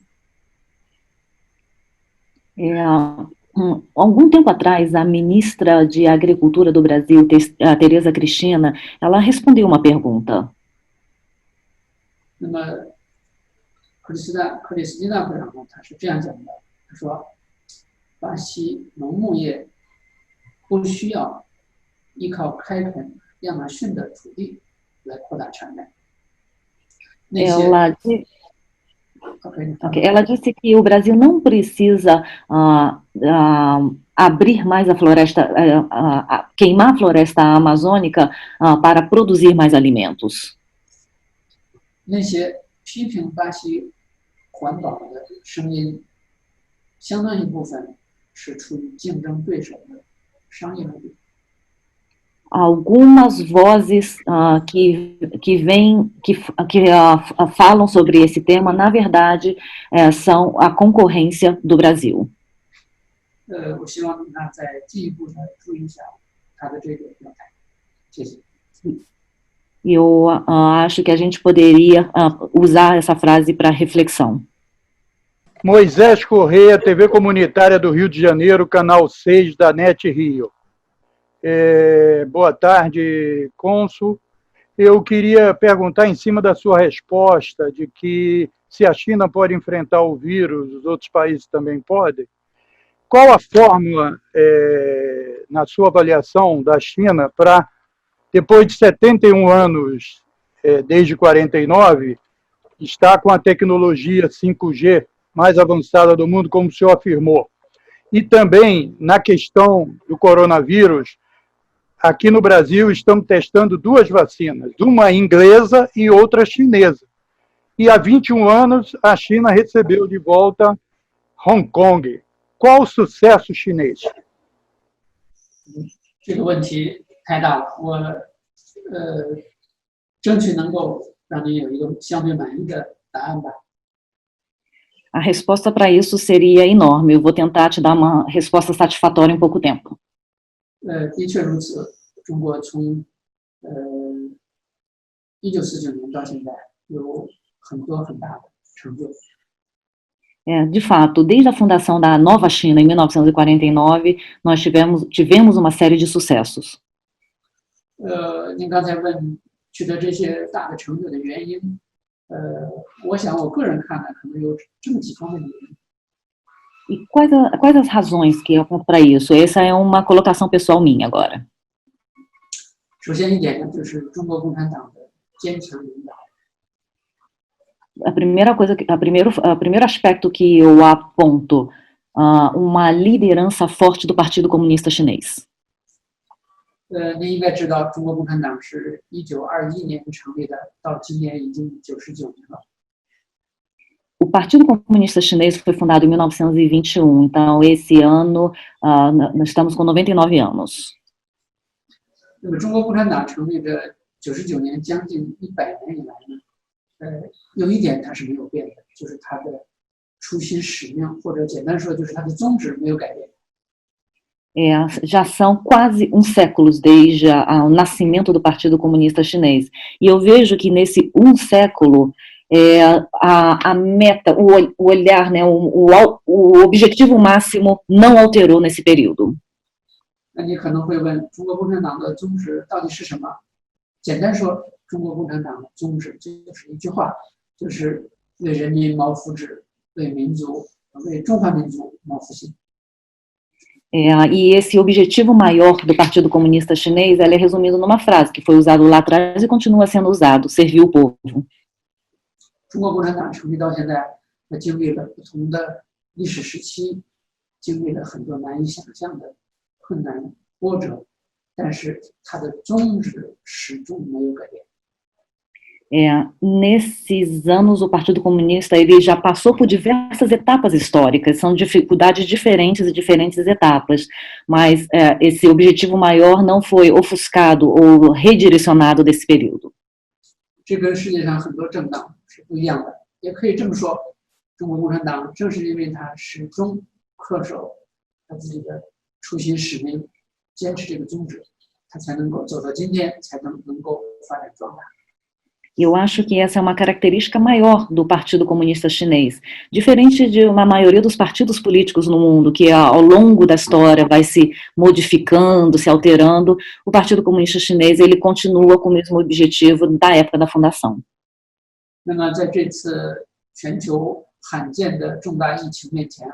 Algum tempo atrás, a ministra de Agricultura do Brasil, Tereza Cristina, ela respondeu uma pergunta. 那么，克里斯蒂娜部长呢，他是这样讲的，他说，巴西农牧业不需要依靠开垦亚马逊的土地来扩大产量。Ela disse que o Brasil não precisa abrir mais a floresta, queimar a floresta amazônica para produzir mais alimentos. 那些批评巴西环保的声音，相当一部分是出于竞争对手的商业目的。Algumas vozes falam sobre esse tema, na verdade, são a concorrência do Brasil. 我希望他再进一步的注意一下他的这个表态。谢谢。Eu acho que a gente poderia usar essa frase para reflexão. Moisés Correia, TV Comunitária do Rio de Janeiro, canal 6 da NET Rio. Boa tarde, cônsul. Eu queria perguntar, em cima da sua resposta, de que se a China pode enfrentar o vírus, os outros países também podem. Qual a fórmula, na sua avaliação, da China para, depois de 71 anos, desde 49, estar com a tecnologia 5G mais avançada do mundo, como o senhor afirmou? E também, na questão do coronavírus, aqui no Brasil estamos testando 2 vacinas, uma inglesa e outra chinesa. E há 21 anos a China recebeu de volta Hong Kong. Qual o sucesso chinês? 这个问题太大了，我争取能够让您有一个相对满意的答案吧。A resposta para isso seria enorme. Eu vou tentar te dar uma resposta satisfatória em pouco tempo. 的确如此，中国从1949年到现在有很多很大的成就。De fato, desde a fundação da Nova China, em 1949, nós tivemos uma série de sucessos. 您刚才问取得这些大的成就的原因，我想我个人看呢，可能有这么几方面的原因。E quais as razões que para isso? Essa é uma colocação pessoal minha agora. 首先一点呢，就是中国共产党的坚强领导。Primeiro aspecto que eu aponto, uma liderança forte do Partido Comunista Chinês. 您应该知道，中国共产党是1921年成立的，到今年已经99年了。O Partido Comunista Chinês foi fundado em 1921, então esse ano nós estamos com 99 anos. 那么中国共产党成立的99年，将近100年以来呢，有一点它是没有变的，就是它的初心使命，或者简单说就是它的宗旨没有改变。Já são quase século desde o nascimento do Partido Comunista Chinês. E eu vejo que nesse século, a meta, o olhar, né, o objetivo máximo não alterou nesse período. 那你可能会问，中国共产党的宗旨到底是什么？简单说，中国共产党的宗旨就是一句话，就是为人民谋福祉，为民族，为中华民族谋复兴。E esse objetivo maior do Partido Comunista Chinês, ele é resumido numa frase que foi usado lá atrás e continua sendo usado: servir o povo. 中国共产党成立到现在，经历了不同的历史时期，经历了很多难以想象的困难波折，但是它的宗旨始终没有改变。Nesses anos, o Partido Comunista ele já passou por diversas etapas históricas, são dificuldades diferentes e diferentes etapas, mas esse objetivo maior não foi ofuscado ou redirecionado desse período. 这跟世界上很多政党是不一样的，也可以这么说，中国共产党正是因为它始终恪守它自己的初心使命，坚持这个宗旨，它才能够走到今天，才能够发展壮大。Eu acho que essa é uma característica maior do Partido Comunista Chinês, diferente de uma maioria dos partidos políticos no mundo, que ao longo da história vai se modificando, se alterando. O Partido Comunista Chinês ele continua com o mesmo objetivo da época da fundação. 那么在这次全球罕见的重大疫情面前，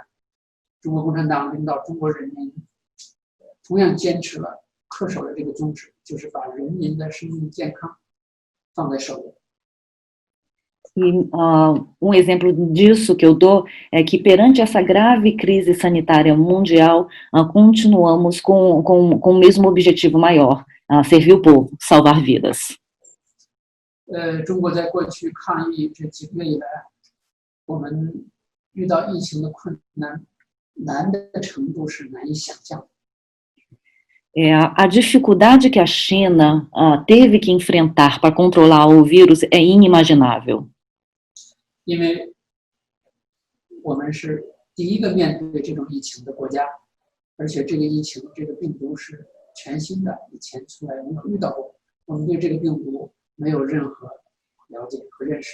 中国共产党领导中国人民同样坚持了恪守了这个宗旨，就是把人民的生命健康放在首位。E exemplo disso que eu dou é que perante essa grave crise sanitária mundial, continuamos com o mesmo objetivo maior, servir o povo, salvar vidas. 中国在过去抗疫这几个月以来，我们遇到疫情的困难，难的程度是难以想象的。A dificuldade que a China teve que enfrentar para controlar o vírus é inimaginável. 因为我们是第一个面对这种疫情的国家，而且这个疫情这个病毒是全新的，以前从来没有遇到过，我们对这个病毒没有任何了解和认识。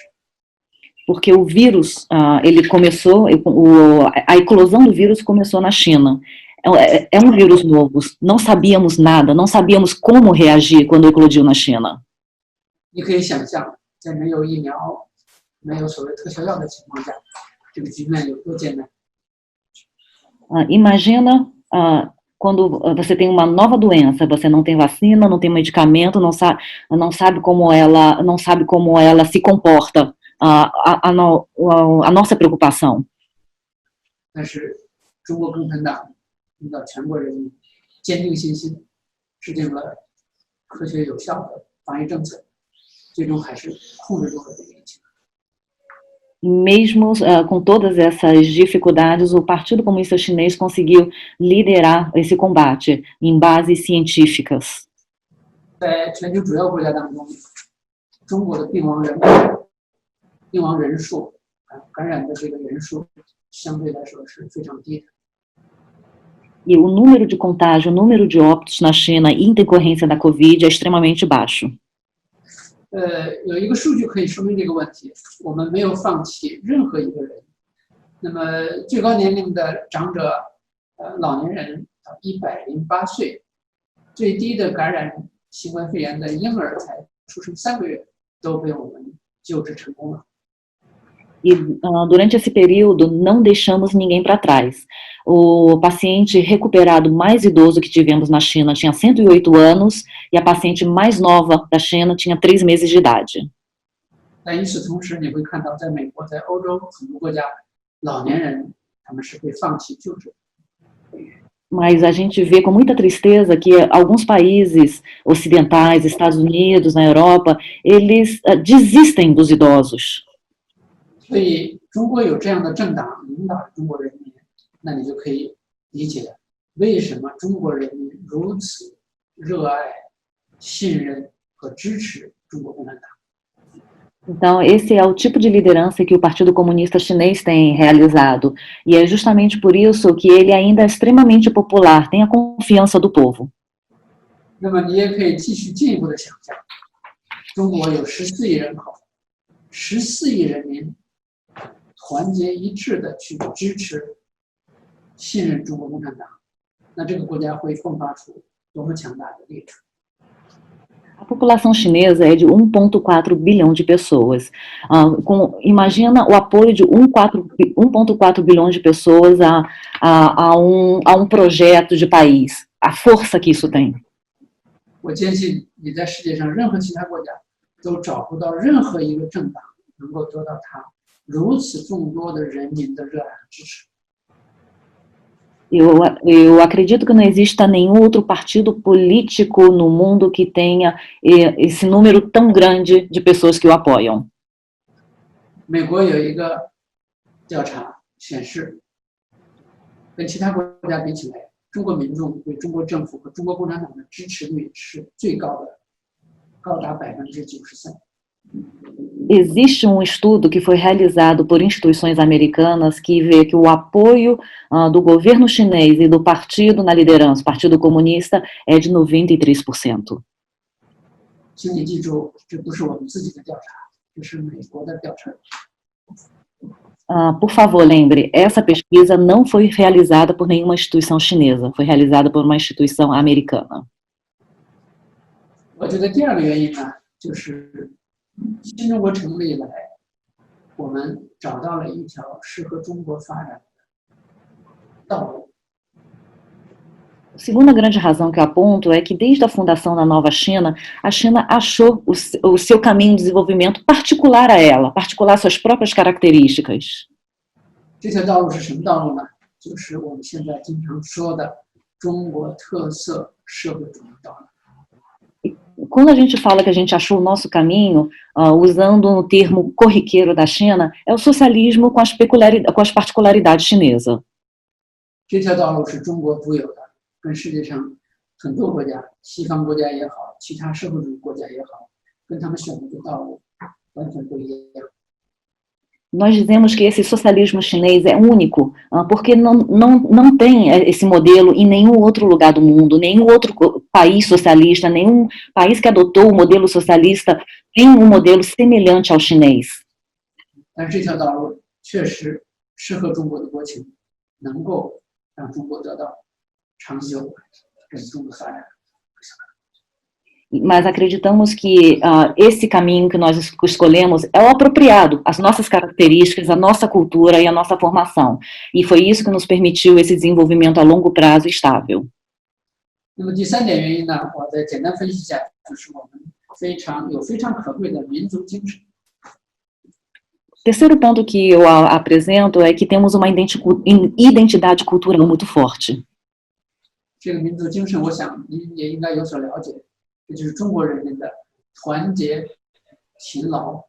Porque o vírus, ele começou, a eclosão do vírus começou na China. É um vírus novo, não sabíamos nada, não sabíamos como reagir quando eclodiu na China. 你可以想象，在没有疫苗、没有所谓特效药的情况下，这个局面有多艰难。Imagina quando você tem uma nova doença, você não tem vacina, não tem medicamento, não sabe como ela se comporta. A nossa preocupação. 但是中国共产党领导全国人民坚定信心，制定了科学有效的防疫政策，最终还是控制住了这个疫情。Mesmo com todas essas dificuldades, o Partido Comunista Chinês conseguiu liderar esse combate em bases científicas. 在全球主要国家当中，中国的病亡人数、感染的这个人数，相对来说是非常低的。E o número de contágio, o número de óbitos na China em decorrência da Covid é extremamente baixo. 有一个数据可以说明这个问题，我们没有放弃任何一个人。那么最高年龄的长者，老年人到108岁，最低的感染新冠肺炎的婴儿才出生3个月，都被我们救治成功了。E durante esse período não deixamos ninguém para trás. O paciente recuperado mais idoso que tivemos na China tinha 108 anos e a paciente mais nova da China tinha 3 meses de idade. 但与此同时，你会看到，在美国、在欧洲很多国家，老年人他们是被放弃救治。Mas a gente vê com muita tristeza que alguns países ocidentais, Estados Unidos, na Europa, eles desistem dos idosos. 所以，中国有这样的政党领导中国人民，那你就可以理解为什么中国人民如此热爱、信任和支持中国共产党。Então, esse é o tipo de liderança que o Partido Comunista Chinês tem realizado. E é justamente por isso que ele ainda é extremamente popular, tem a confiança do povo. 那么你也可以继续进一步的想象，中国有14亿人口，14亿人民团结一致的去支持、信任中国共产党，那这个国家会迸发出多么强大的力量！ A população chinesa é de 1,4 bilhão de pessoas. Imagina o apoio de 1,4 bilhões de pessoas a um projeto de país, a força que isso tem. 我坚信你在世界上任何其他国家都找不到任何一个政党能够得到它如此众多的人民的热爱和支持。 Eu acredito que não exista nenhum outro partido político no mundo que tenha esse número tão grande de pessoas que o apoiam. 美国有一个调查显示，跟其他国家比起来，中国民众对中国政府和中国共产党的支持率是最高的，高达93%。 Existe estudo que foi realizado por instituições americanas que vê que o apoio do governo chinês e do partido na liderança, Partido Comunista, é de 93%. 请你记住，这不是我们自己的调查，这是美国的调查。 Por favor, lembre, essa pesquisa não foi realizada por nenhuma instituição chinesa, foi realizada por uma instituição americana. 我觉得第二个原因呢，就是新中国成立以来，我们找到了一条适合中国发展的道路。 A segunda grande razão que eu aponto é que desde a fundação da nova China, a China achou o seu caminho de desenvolvimento particular a ela, particular às suas próprias características. 这条道路是什么道路呢？就是我们现在经常说的中国特色社会主义道路。 Quando a gente fala que a gente achou o nosso caminho, usando o termo corriqueiro da China, é o socialismo com as particularidades chinesas. 这条道路是中国独有的，跟世界上很多国家，西方国家也好，其他社会主义国家也好，跟他们选择的道路完全不一样。Nós dizemos que esse socialismo chinês é único, porque não tem esse modelo em nenhum outro lugar do mundo, nenhum outro país socialista, nenhum país que adotou o modelo socialista tem um modelo semelhante ao chinês. 但是这条道路确实适合中国的国情，能够让中国得到长久稳重的发展。Mas acreditamos que esse caminho que nós escolhemos é o apropriado, as nossas características, a nossa cultura e a nossa formação. E foi isso que nos permitiu esse desenvolvimento a longo prazo estável. 那么第三点原因呢，我再简单分析一下，就是我们有非常可贵的民族精神。Terceiro ponto que eu apresento é que temos uma identidade cultural muito forte. 这个民族精神，我想您也应该有所了解。这就是中国人民的团结、勤劳、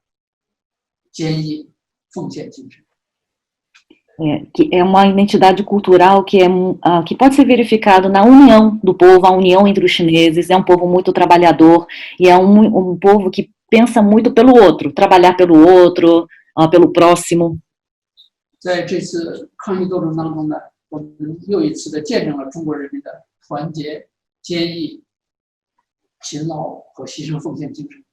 坚毅、奉献精神。Que é uma identidade cultural que pode ser verificado na união do povo, a união entre os chineses. É um povo muito trabalhador e é um povo que pensa muito pelo outro, trabalhar pelo outro, pelo próximo. 在这次抗疫斗争当中呢，我们又一次的见证了中国人民的团结、坚毅、勤劳和牺牲奉献精神。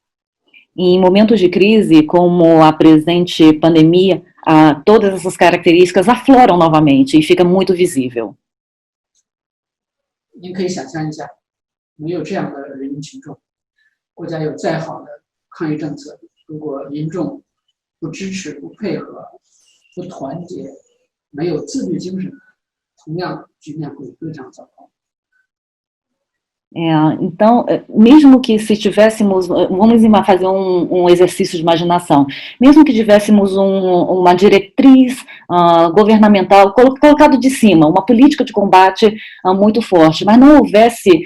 Em momentos de crise, como a presente pandemia, todas essas características afloram novamente e fica muito visível. 您可以想象一下，没有这样的人民群众，国家有再好的抗疫政策，如果民众不支持、不配合、不团结，没有自律精神，同样局面会非常糟糕。Então, mesmo que se tivéssemos, vamos fazer exercício de imaginação, mesmo que tivéssemos uma diretriz governamental colocado de cima, uma política de combate muito forte, mas não houvesse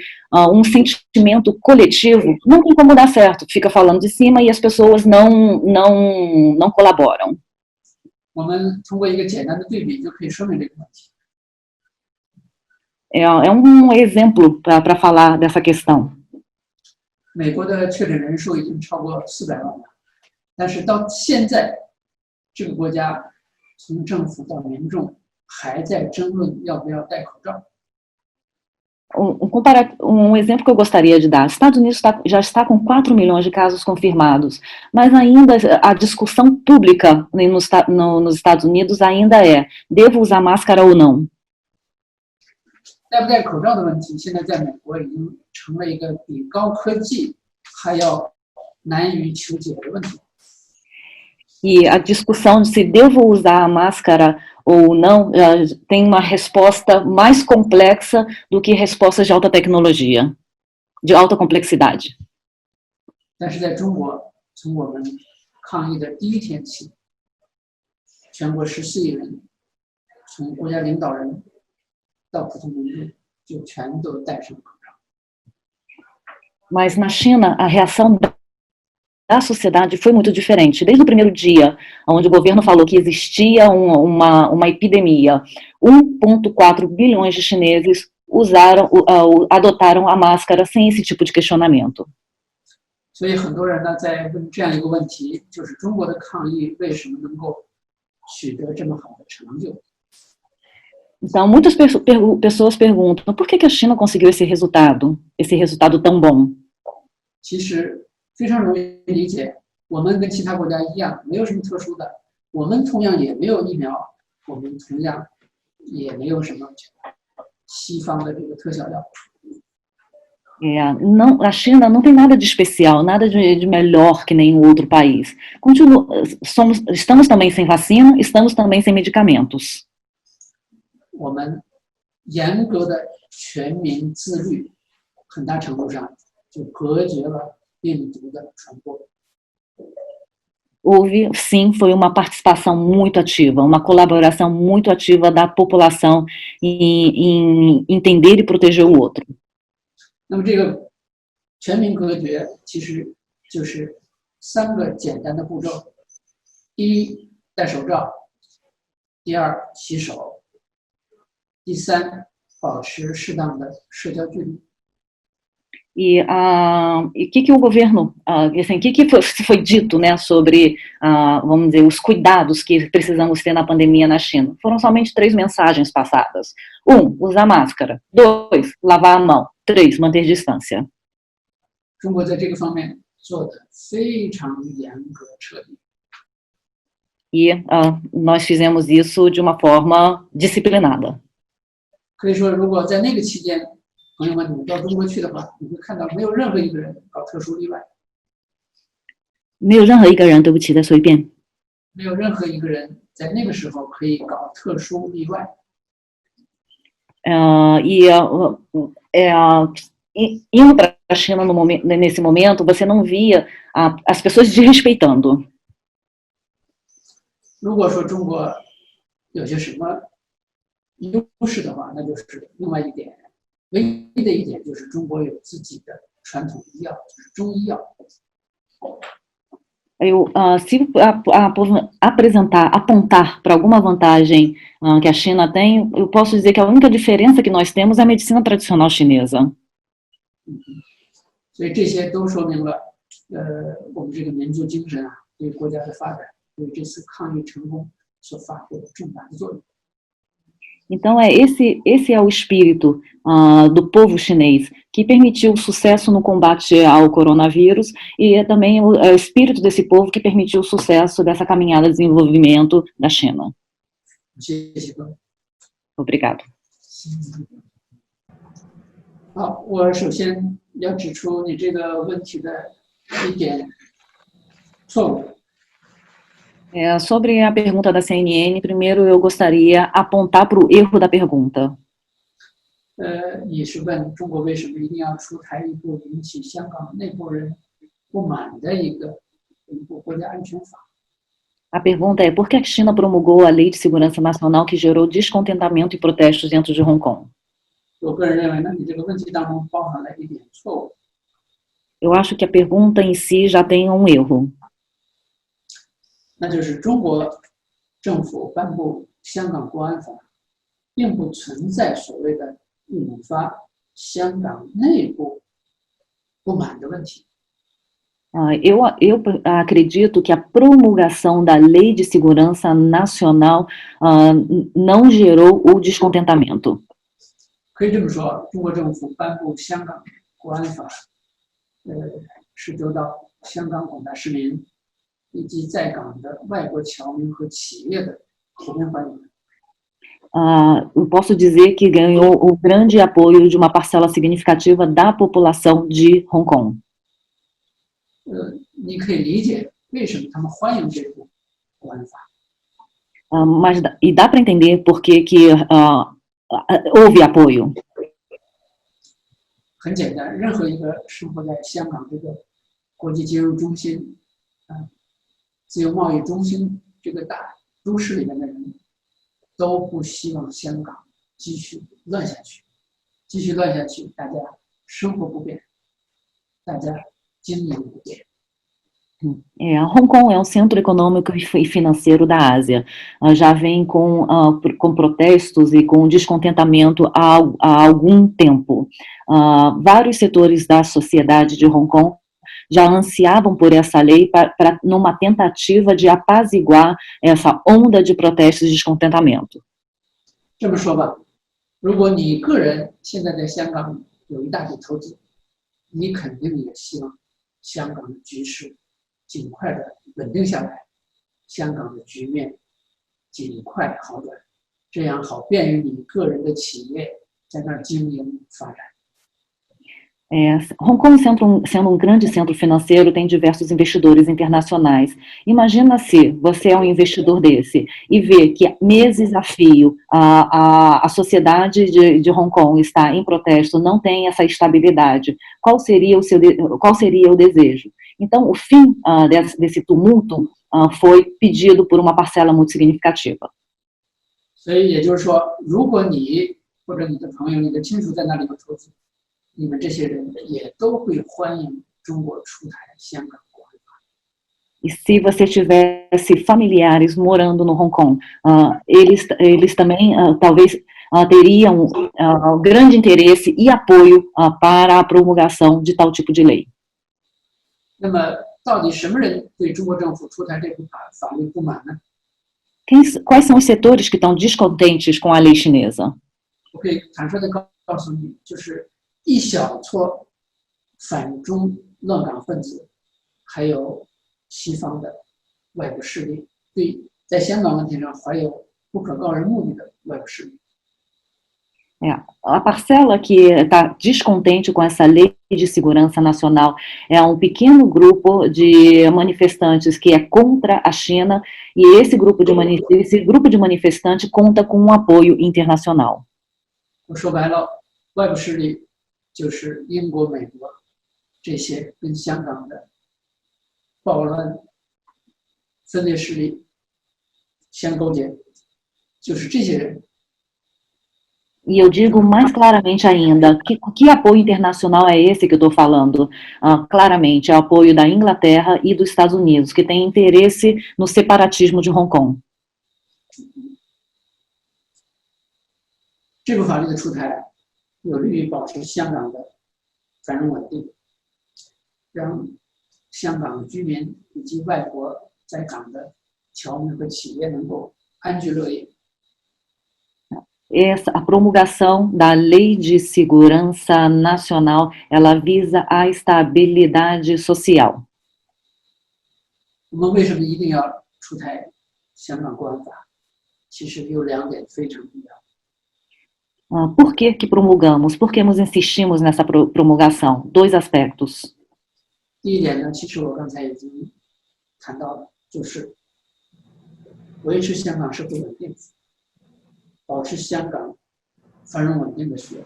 um sentimento coletivo, não tem como dar certo, fica falando de cima e as pessoas não colaboram. 我们通过一个简单的对比就可以说明这个问题。É exemplo para falar dessa questão. 美国的确诊人数已经超过400万了，但是到现在，这个国家从政府到民众还在争论要不要戴口罩。Exemplo que eu gostaria de dar: Estados Unidos já está com 4 milhões de casos confirmados, mas ainda a discussão pública nos Estados Unidos ainda é: devo usar máscara ou não? 戴不戴口罩的问题，现在在美国已经成了一个比高科技还要难于求解的问题。E a discussão de se devo usar a máscara ou não tem uma resposta mais complexa do que respostas de alta tecnologia, de alta complexidade. 但是在中国，从我们抗疫的第一天起，全国14亿人，从国家领导人到普通民众，就全都戴上口罩。Mas na China, a reação da sociedade foi muito diferente. Desde o primeiro dia, onde o governo falou que existia uma epidemia, 1,4 bilhões de chineses adotaram a máscara sem esse tipo de questionamento. 所以很多人呢在问这样一个问题，就是中国的抗疫为什么能够取得这么好的成就？ Então, muitas pessoas perguntam por que a China conseguiu esse resultado tão bom? 其实非常容易理解，我们跟其他国家一样，没有什么特殊的，我们同样也没有疫苗，我们同样也没有什么西方的这个特效药。 A China não tem nada de especial, nada de melhor que nenhum outro país. Estamos também sem vacina, estamos também sem medicamentos. 我们严格的全民自律，很大程度上就隔绝了病毒的传播。 Houve, sim, foi uma participação muito ativa, uma colaboração muito ativa da população em entender e proteger o outro. 那么这个全民隔绝其实就是3个简单的步骤：第一，戴手罩；第二，洗手；第三，保持适当的社交距离。E o que o governo, assim, o que foi dito, né, sobre, vamos dizer, os cuidados que precisamos ter na pandemia na China? Foram somente 3 mensagens passadas. 1, usar máscara. 2, lavar a mão. 3, manter distância. 中国在这个方面做得非常严格彻底。E nós fizemos isso de uma forma disciplinada. 可以说，如果在那个期间，朋友们，你到中国去的话，你会看到没有任何一个人搞特殊例外。没有任何一个人，对不起，再说一遍。没有任何一个人在那个时候可以搞特殊例外。Indo para a China nesse momento, você não via as pessoas desrespeitando. 如果说中国有些什么优势的话，那就是另外一点。唯一的一点就是中国有自己的传统医药，就是中医药。Se apontar para alguma vantagem que a China tem, eu posso dizer que a única diferença que nós temos é a medicina tradicional chinesa. 所以这些都说明了，我们这个民族精神对国家的发展，对这次抗疫成功所发挥的重大的作用。Então, esse é o espírito do povo chinês, que permitiu o sucesso no combate ao coronavírus, e é também o espírito desse povo que permitiu o sucesso dessa caminhada de desenvolvimento da China. Obrigado. 好，我首先要指出你这个问题的一点错误。Sobre a pergunta da CNN, primeiro eu gostaria apontar para o erro da pergunta. 你是问中国为什么一定要出台一部引起香港内部人不满的一部国家安全法？ A pergunta é por que a China promulgou a Lei de Segurança Nacional que gerou descontentamento e protestos dentro de Hong Kong? 我个人认为呢，你这个问题当中包含了一点错误。 Eu acho que a pergunta em si já tem um erro. 那就是中国政府颁布香港国安法，并不存在所谓的引发香港内部不满的问题。Eu acredito que a promulgação da Lei de Segurança Nacional não gerou o descontentamento. 可以这么说，中国政府颁布香港国安法，是得到香港广大市民以及在港的外国侨民和企业的普遍欢迎。Eu posso dizer que ganhou o grande apoio de uma parcela significativa da população de Hong Kong. 你可以理解为什么他们欢迎这部国安法。E dá para entender por que houve apoio. 很简单，任何一个生活在香港这个国际金融中心、自由贸易中心这个大都市里面的人，都不希望香港继续乱下去。继续乱下去，大家生活不便，大家经营不便。Hong Kong é um centro econômico e financeiro da Ásia. Já vem com protestos e com descontentamento há algum tempo. Vários setores da sociedade de Hong Kong já ansiavam por essa lei numa tentativa de apaziguar essa onda de protestos e descontentamento. 这么说吧，如果你个人现在在香港有一大笔投资，你肯定也希望香港的局势尽快的稳定下来，香港的局面尽快好转，这样好便于你个人的企业在那儿经营发展。Hong Kong, sendo um grande centro financeiro, tem diversos investidores internacionais. Imagina se você é um investidor desse e vê que meses a fio a sociedade de Hong Kong está em protesto, não tem essa estabilidade. Qual seria o desejo? Então, o fim desse tumulto foi pedido por uma parcela muito significativa. 所以也就是说，如果你或者你的朋友、你的亲属在那里有投资，你们这些人也都会欢迎中国出台香港国安法。 E se você tivesse familiares morando no Hong Kong, eles também talvez teriam grande interesse e apoio para a promulgação de tal tipo de lei. 那么，到底什么人对中国政府出台这部法律不满呢？ Quais são os setores que estão descontentes com a lei chinesa? 我可以坦率地告诉你，就是一小撮反中乱港分子，还有西方的外部势力，对在香港问题上怀有不可告人目的的外部势力。 A parcela que está descontente com essa lei de segurança nacional é um pequeno grupo de manifestantes que é contra a China, e esse grupo de manifestantes conta com um apoio internacional. 我说白了，外部势力就是英国、美国这些跟香港的暴乱分裂势力相勾结，就是这些人。 E eu digo mais claramente ainda, que apoio internacional é esse que eu estou falando? Claramente, é o apoio da Inglaterra e dos Estados Unidos, que têm interesse no separatismo de Hong Kong. 这部法律的出台，有利于保持香港的繁荣稳定，让香港居民以及外国在港的侨民和企业能够安居乐业。 A promulgação da Lei de Segurança Nacional, ela visa a estabilidade social. 我们为什么一定要出台香港国安法？其实有2点非常重要。 Por que promulgamos? Por que nos insistimos nessa promulgação? 2 aspectos. 第一点呢，其实我刚才已经谈到了，就是维持香港社会稳定。 保持香港繁荣稳定的需要。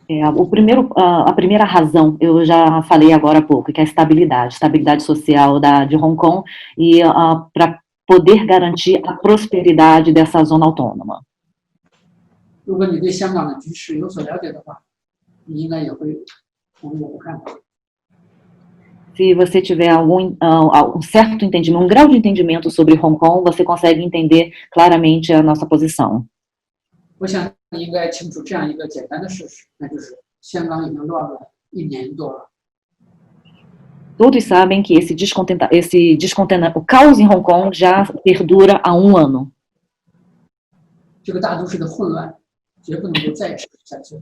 A primeira razão, eu já falei agora há pouco, que é a estabilidade social de Hong Kong, e para poder garantir a prosperidade dessa zona autônoma. 如果你对香港的局势有所了解的话，你应该也会同意我的看法。 Se você tiver um certo entendimento, um grau de entendimento sobre Hong Kong, você consegue entender claramente a nossa posição. 我想你应该清楚这样一个简单的事实，那就是香港已经乱了1年多了。 Todos sabem que o caos em Hong Kong já perdura há 1 ano. 这个大都市的混乱绝不能够再持续下去。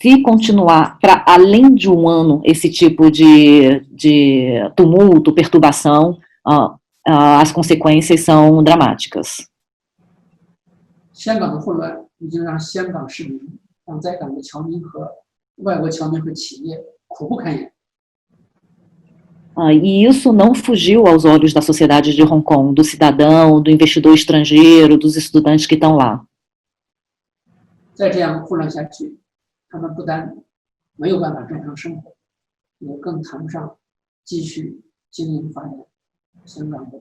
Se continuar para além de 1 ano esse tipo de tumulto, perturbação, as consequências são dramáticas. 香港的混乱已经让香港市民、让在港的侨民和外国侨民和企业苦不堪言。 E isso não fugiu aos olhos da sociedade de Hong Kong, do cidadão, do investidor estrangeiro, dos estudantes que estão lá. 再这样混乱下去， 他们不但没有办法正常生活，也更谈不上继续经营发展香港的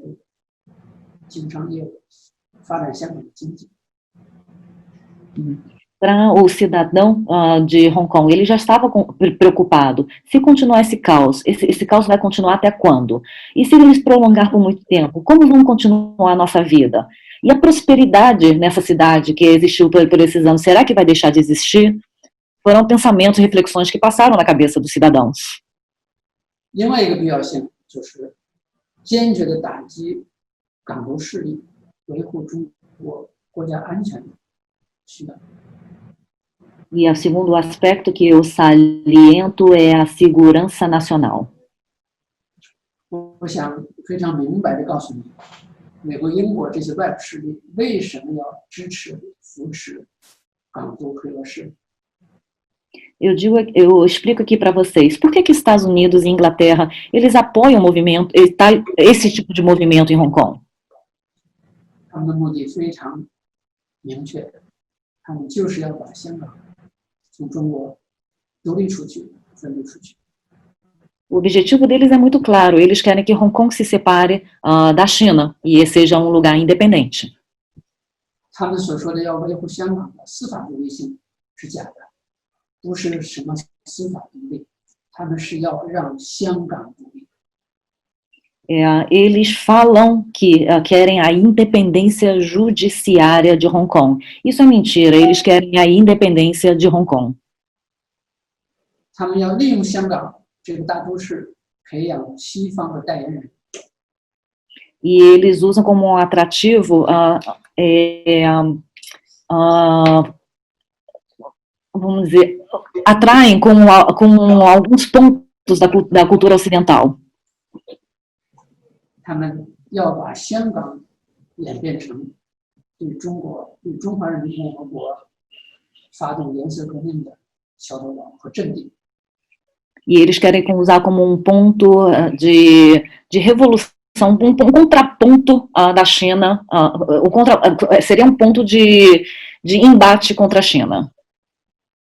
经商业务，发展香港的经济。 Para o cidadão de Hong Kong, ele já estava preocupado. Se continuar esse caos vai continuar até quando? E se ele se prolongar por muito tempo, como vamos continuar a nossa vida? E a prosperidade nessa cidade que existiu por esses anos, será que vai deixar de existir? Foram pensamentos e reflexões que passaram na cabeça dos cidadãos. 另外一个必要性就是坚决地打击港独势力，维护中国国家安全的需要。 E o segundo aspecto que eu saliento é a segurança nacional. 我想非常明白地告诉你，美国、英国这些外部势力为什么要支持、扶持港独回俄势力？ Eu explico aqui para vocês, por que Estados Unidos e Inglaterra, eles apoiam esse tipo de movimento em Hong Kong? 他们的目的非常明确，他们就是要把香港从中国独立出去、分离出去。 O objetivo deles é muito claro, eles querem que Hong Kong se separe da China e seja um lugar independente. 他们所说的要维护香港的司法独立性是假的，不是什么司法独立，他们是要让香港独立。eles falam que querem a independência judiciária de Hong Kong. Isso é mentira, eles querem a independência de Hong Kong. 他们要利用香港这个大都市培养西方的代言人。 E eles usam como um atrativo, vamos dizer, atraem com alguns pontos da cultura ocidental. 他们要把香港演变成对中华人民共和国发动颜色革命的小头岛和阵地。 E eles querem usar como um ponto de revolução, um contraponto da China, seria um ponto de embate contra a China.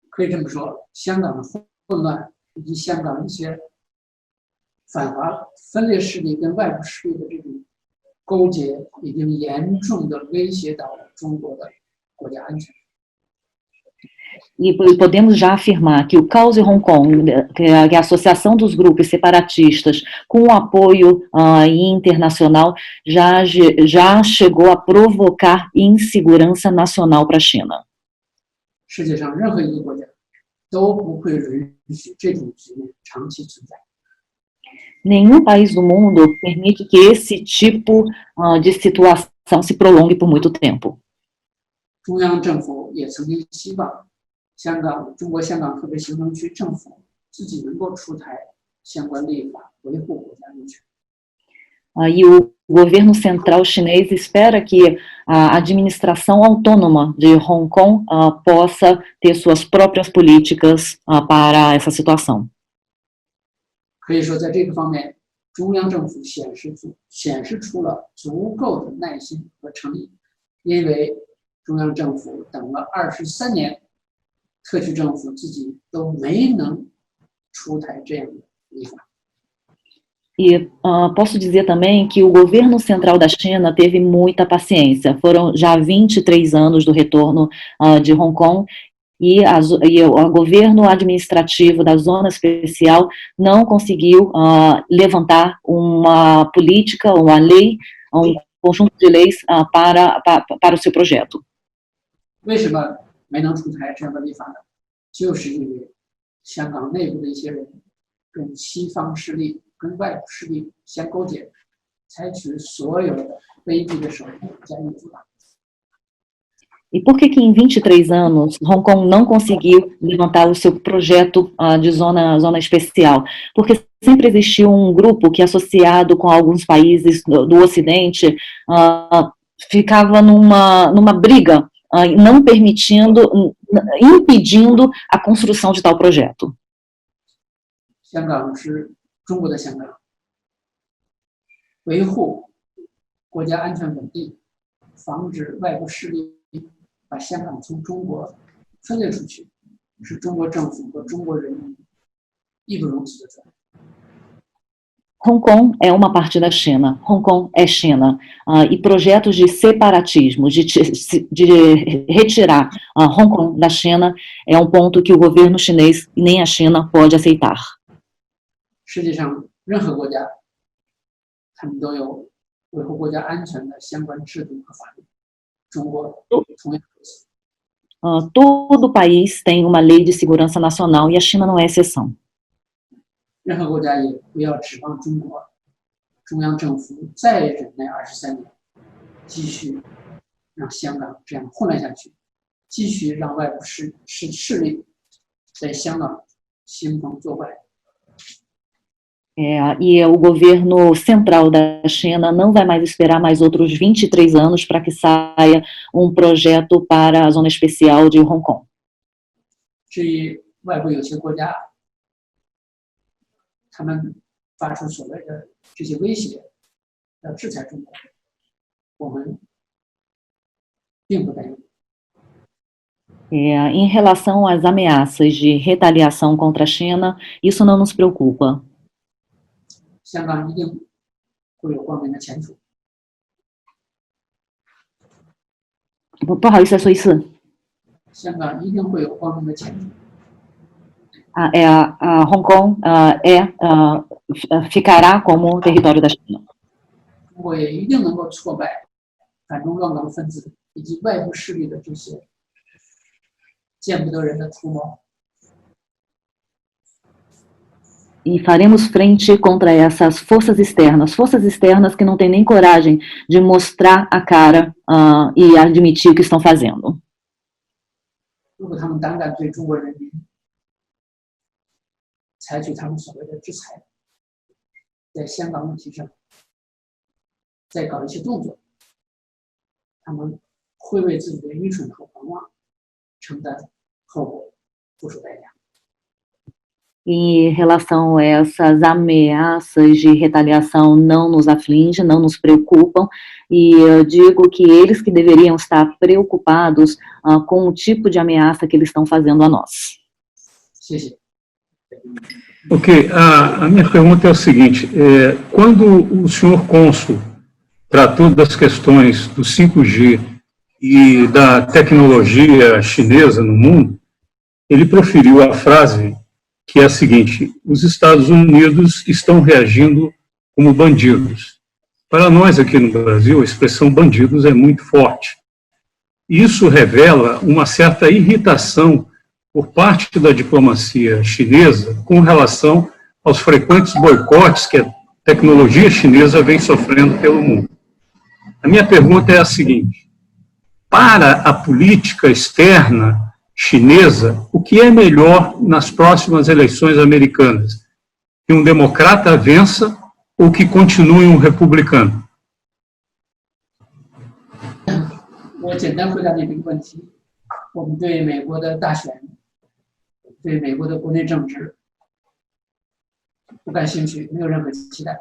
可以这么说，香港的混乱以及香港一些反华分裂势力跟外部势力的这种勾结，已经严重的威胁到中国的国家安全。 E podemos já afirmar que o caos em Hong Kong, que a associação dos grupos separatistas com o apoio internacional já chegou a provocar insegurança nacional para a China. 世界上任何一个国家都不会允许这种局面长期存在。 Nenhum país do mundo permite que esse tipo de situação se prolongue por muito tempo. 中央政府也曾经希望中国香港特别行政区政府自己能够出台相关立法，维护国家安全。 E o governo central chinês espera que a administração autônoma de Hong Kong possa ter suas próprias políticas para essa situação. 可以说，在这个方面，中央政府显示出了足够的耐心和诚意，因为中央政府等了23年。 特区政府自己都没能出台这样的立法。 E posso dizer também que o governo central da China teve muita paciência. Foram já 23 anos do retorno de Hong Kong e o governo administrativo da zona especial não conseguiu levantar uma política, uma lei, um conjunto de leis para o seu projeto. 为什么 没能出台这样的立法呢，就是因为香港内部的一些人跟西方势力、跟外部势力相勾结，采取所有的卑鄙的手段加以阻挡。 E por que em 23 anos Hong Kong não conseguiu levantar o seu projeto de zona especial? Porque sempre existiu um grupo que, associado com alguns países do Ocidente, ficava numa briga, não impedindo a construção de tal projeto. 香港是中国的香港，维护国家安全稳定，防止外部势力把香港从中国分裂出去，是中国政府和中国人民义不容辞的责任。 Hong Kong é uma parte da China, Hong Kong é China, e projetos de separatismo, de retirar Hong Kong da China, é um ponto que o governo chinês e nem a China pode aceitar. 世界上任何国家，他们都有维护国家安全的相关制度和法律，中国同样如此。Todo país tem uma lei de segurança nacional e a China não é exceção. 任何国家也不要指望中国中央政府再忍耐23年，继续让香港这样混乱下去，继续让外部势力在香港兴风作怪。 E o governo central da China não vai mais esperar mais outros 23 anos para que saia um projeto para a zona especial de Hong Kong. 至于外部有些国家，他们发出所谓的这些威胁，要制裁中国，我们并不担忧。 Em relação às ameaças de retaliação contra a China, isso não nos preocupa. 香港一定会有光明的前途。不好意思，再说一次。香港一定会有光明的前途。Hong Kong ficará como território da China. 中国也一定能够挫败反中乱港分子以及外部势力的这些见不得人的图谋。 E faremos frente contra essas forças externas que não têm nem coragem de mostrar a cara e admitir o que estão fazendo. 如果他们胆敢对中国人民采取他们所谓的制裁，在香港问题上再搞一些动作，他们会为自己的愚蠢和狂妄承担后果，付出代价。 Em relação a essas ameaças de retaliação, não nos aflige, não nos preocupam, e eu digo que eles que deveriam estar preocupados com o tipo de ameaça que eles estão fazendo a nós. Ok, a minha pergunta é o seguinte, quando o senhor cônsul tratou das questões do 5G e da tecnologia chinesa no mundo, ele proferiu a frase que é a seguinte: os Estados Unidos estão reagindo como bandidos. Para nós aqui no Brasil, a expressão bandidos é muito forte. Isso revela uma certa irritação por parte da diplomacia chinesa com relação aos frequentes boicotes que a tecnologia chinesa vem sofrendo pelo mundo. A minha pergunta é a seguinte: para a política externa chinesa, o que é melhor nas próximas eleições americanas? Que um democrata vença ou que continue um republicano? 我简单回答你这个问题。我们对美国的大选，对美国的国内政治不感兴趣，没有任何期待。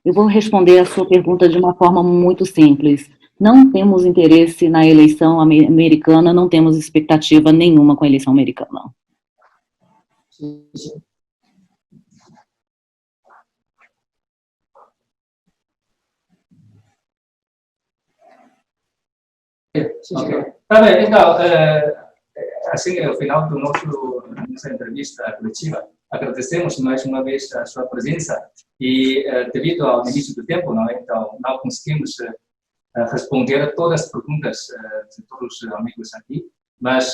Eu vou responder a sua pergunta de uma forma muito simples. Não temos interesse na eleição americana, não temos expectativa nenhuma com a eleição americana. Então, assim, ao final da nossa entrevista coletiva, agradecemos mais uma vez a sua presença e, devido ao limite do tempo, então, não conseguimos responder a todas as perguntas de todos os amigos aqui, mas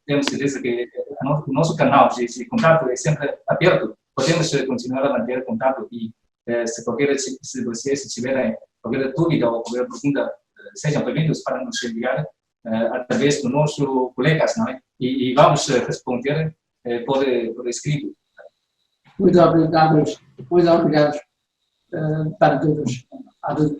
temos certeza que o nosso canal de contato é sempre aberto. Podemos continuar a manter contato e se vocês tiverem qualquer dúvida ou qualquer pergunta, sejam bem-vindos para nos enviar através dos nossos colegas, não é? E vamos responder por escrito. Muito obrigado para todos. Adeus.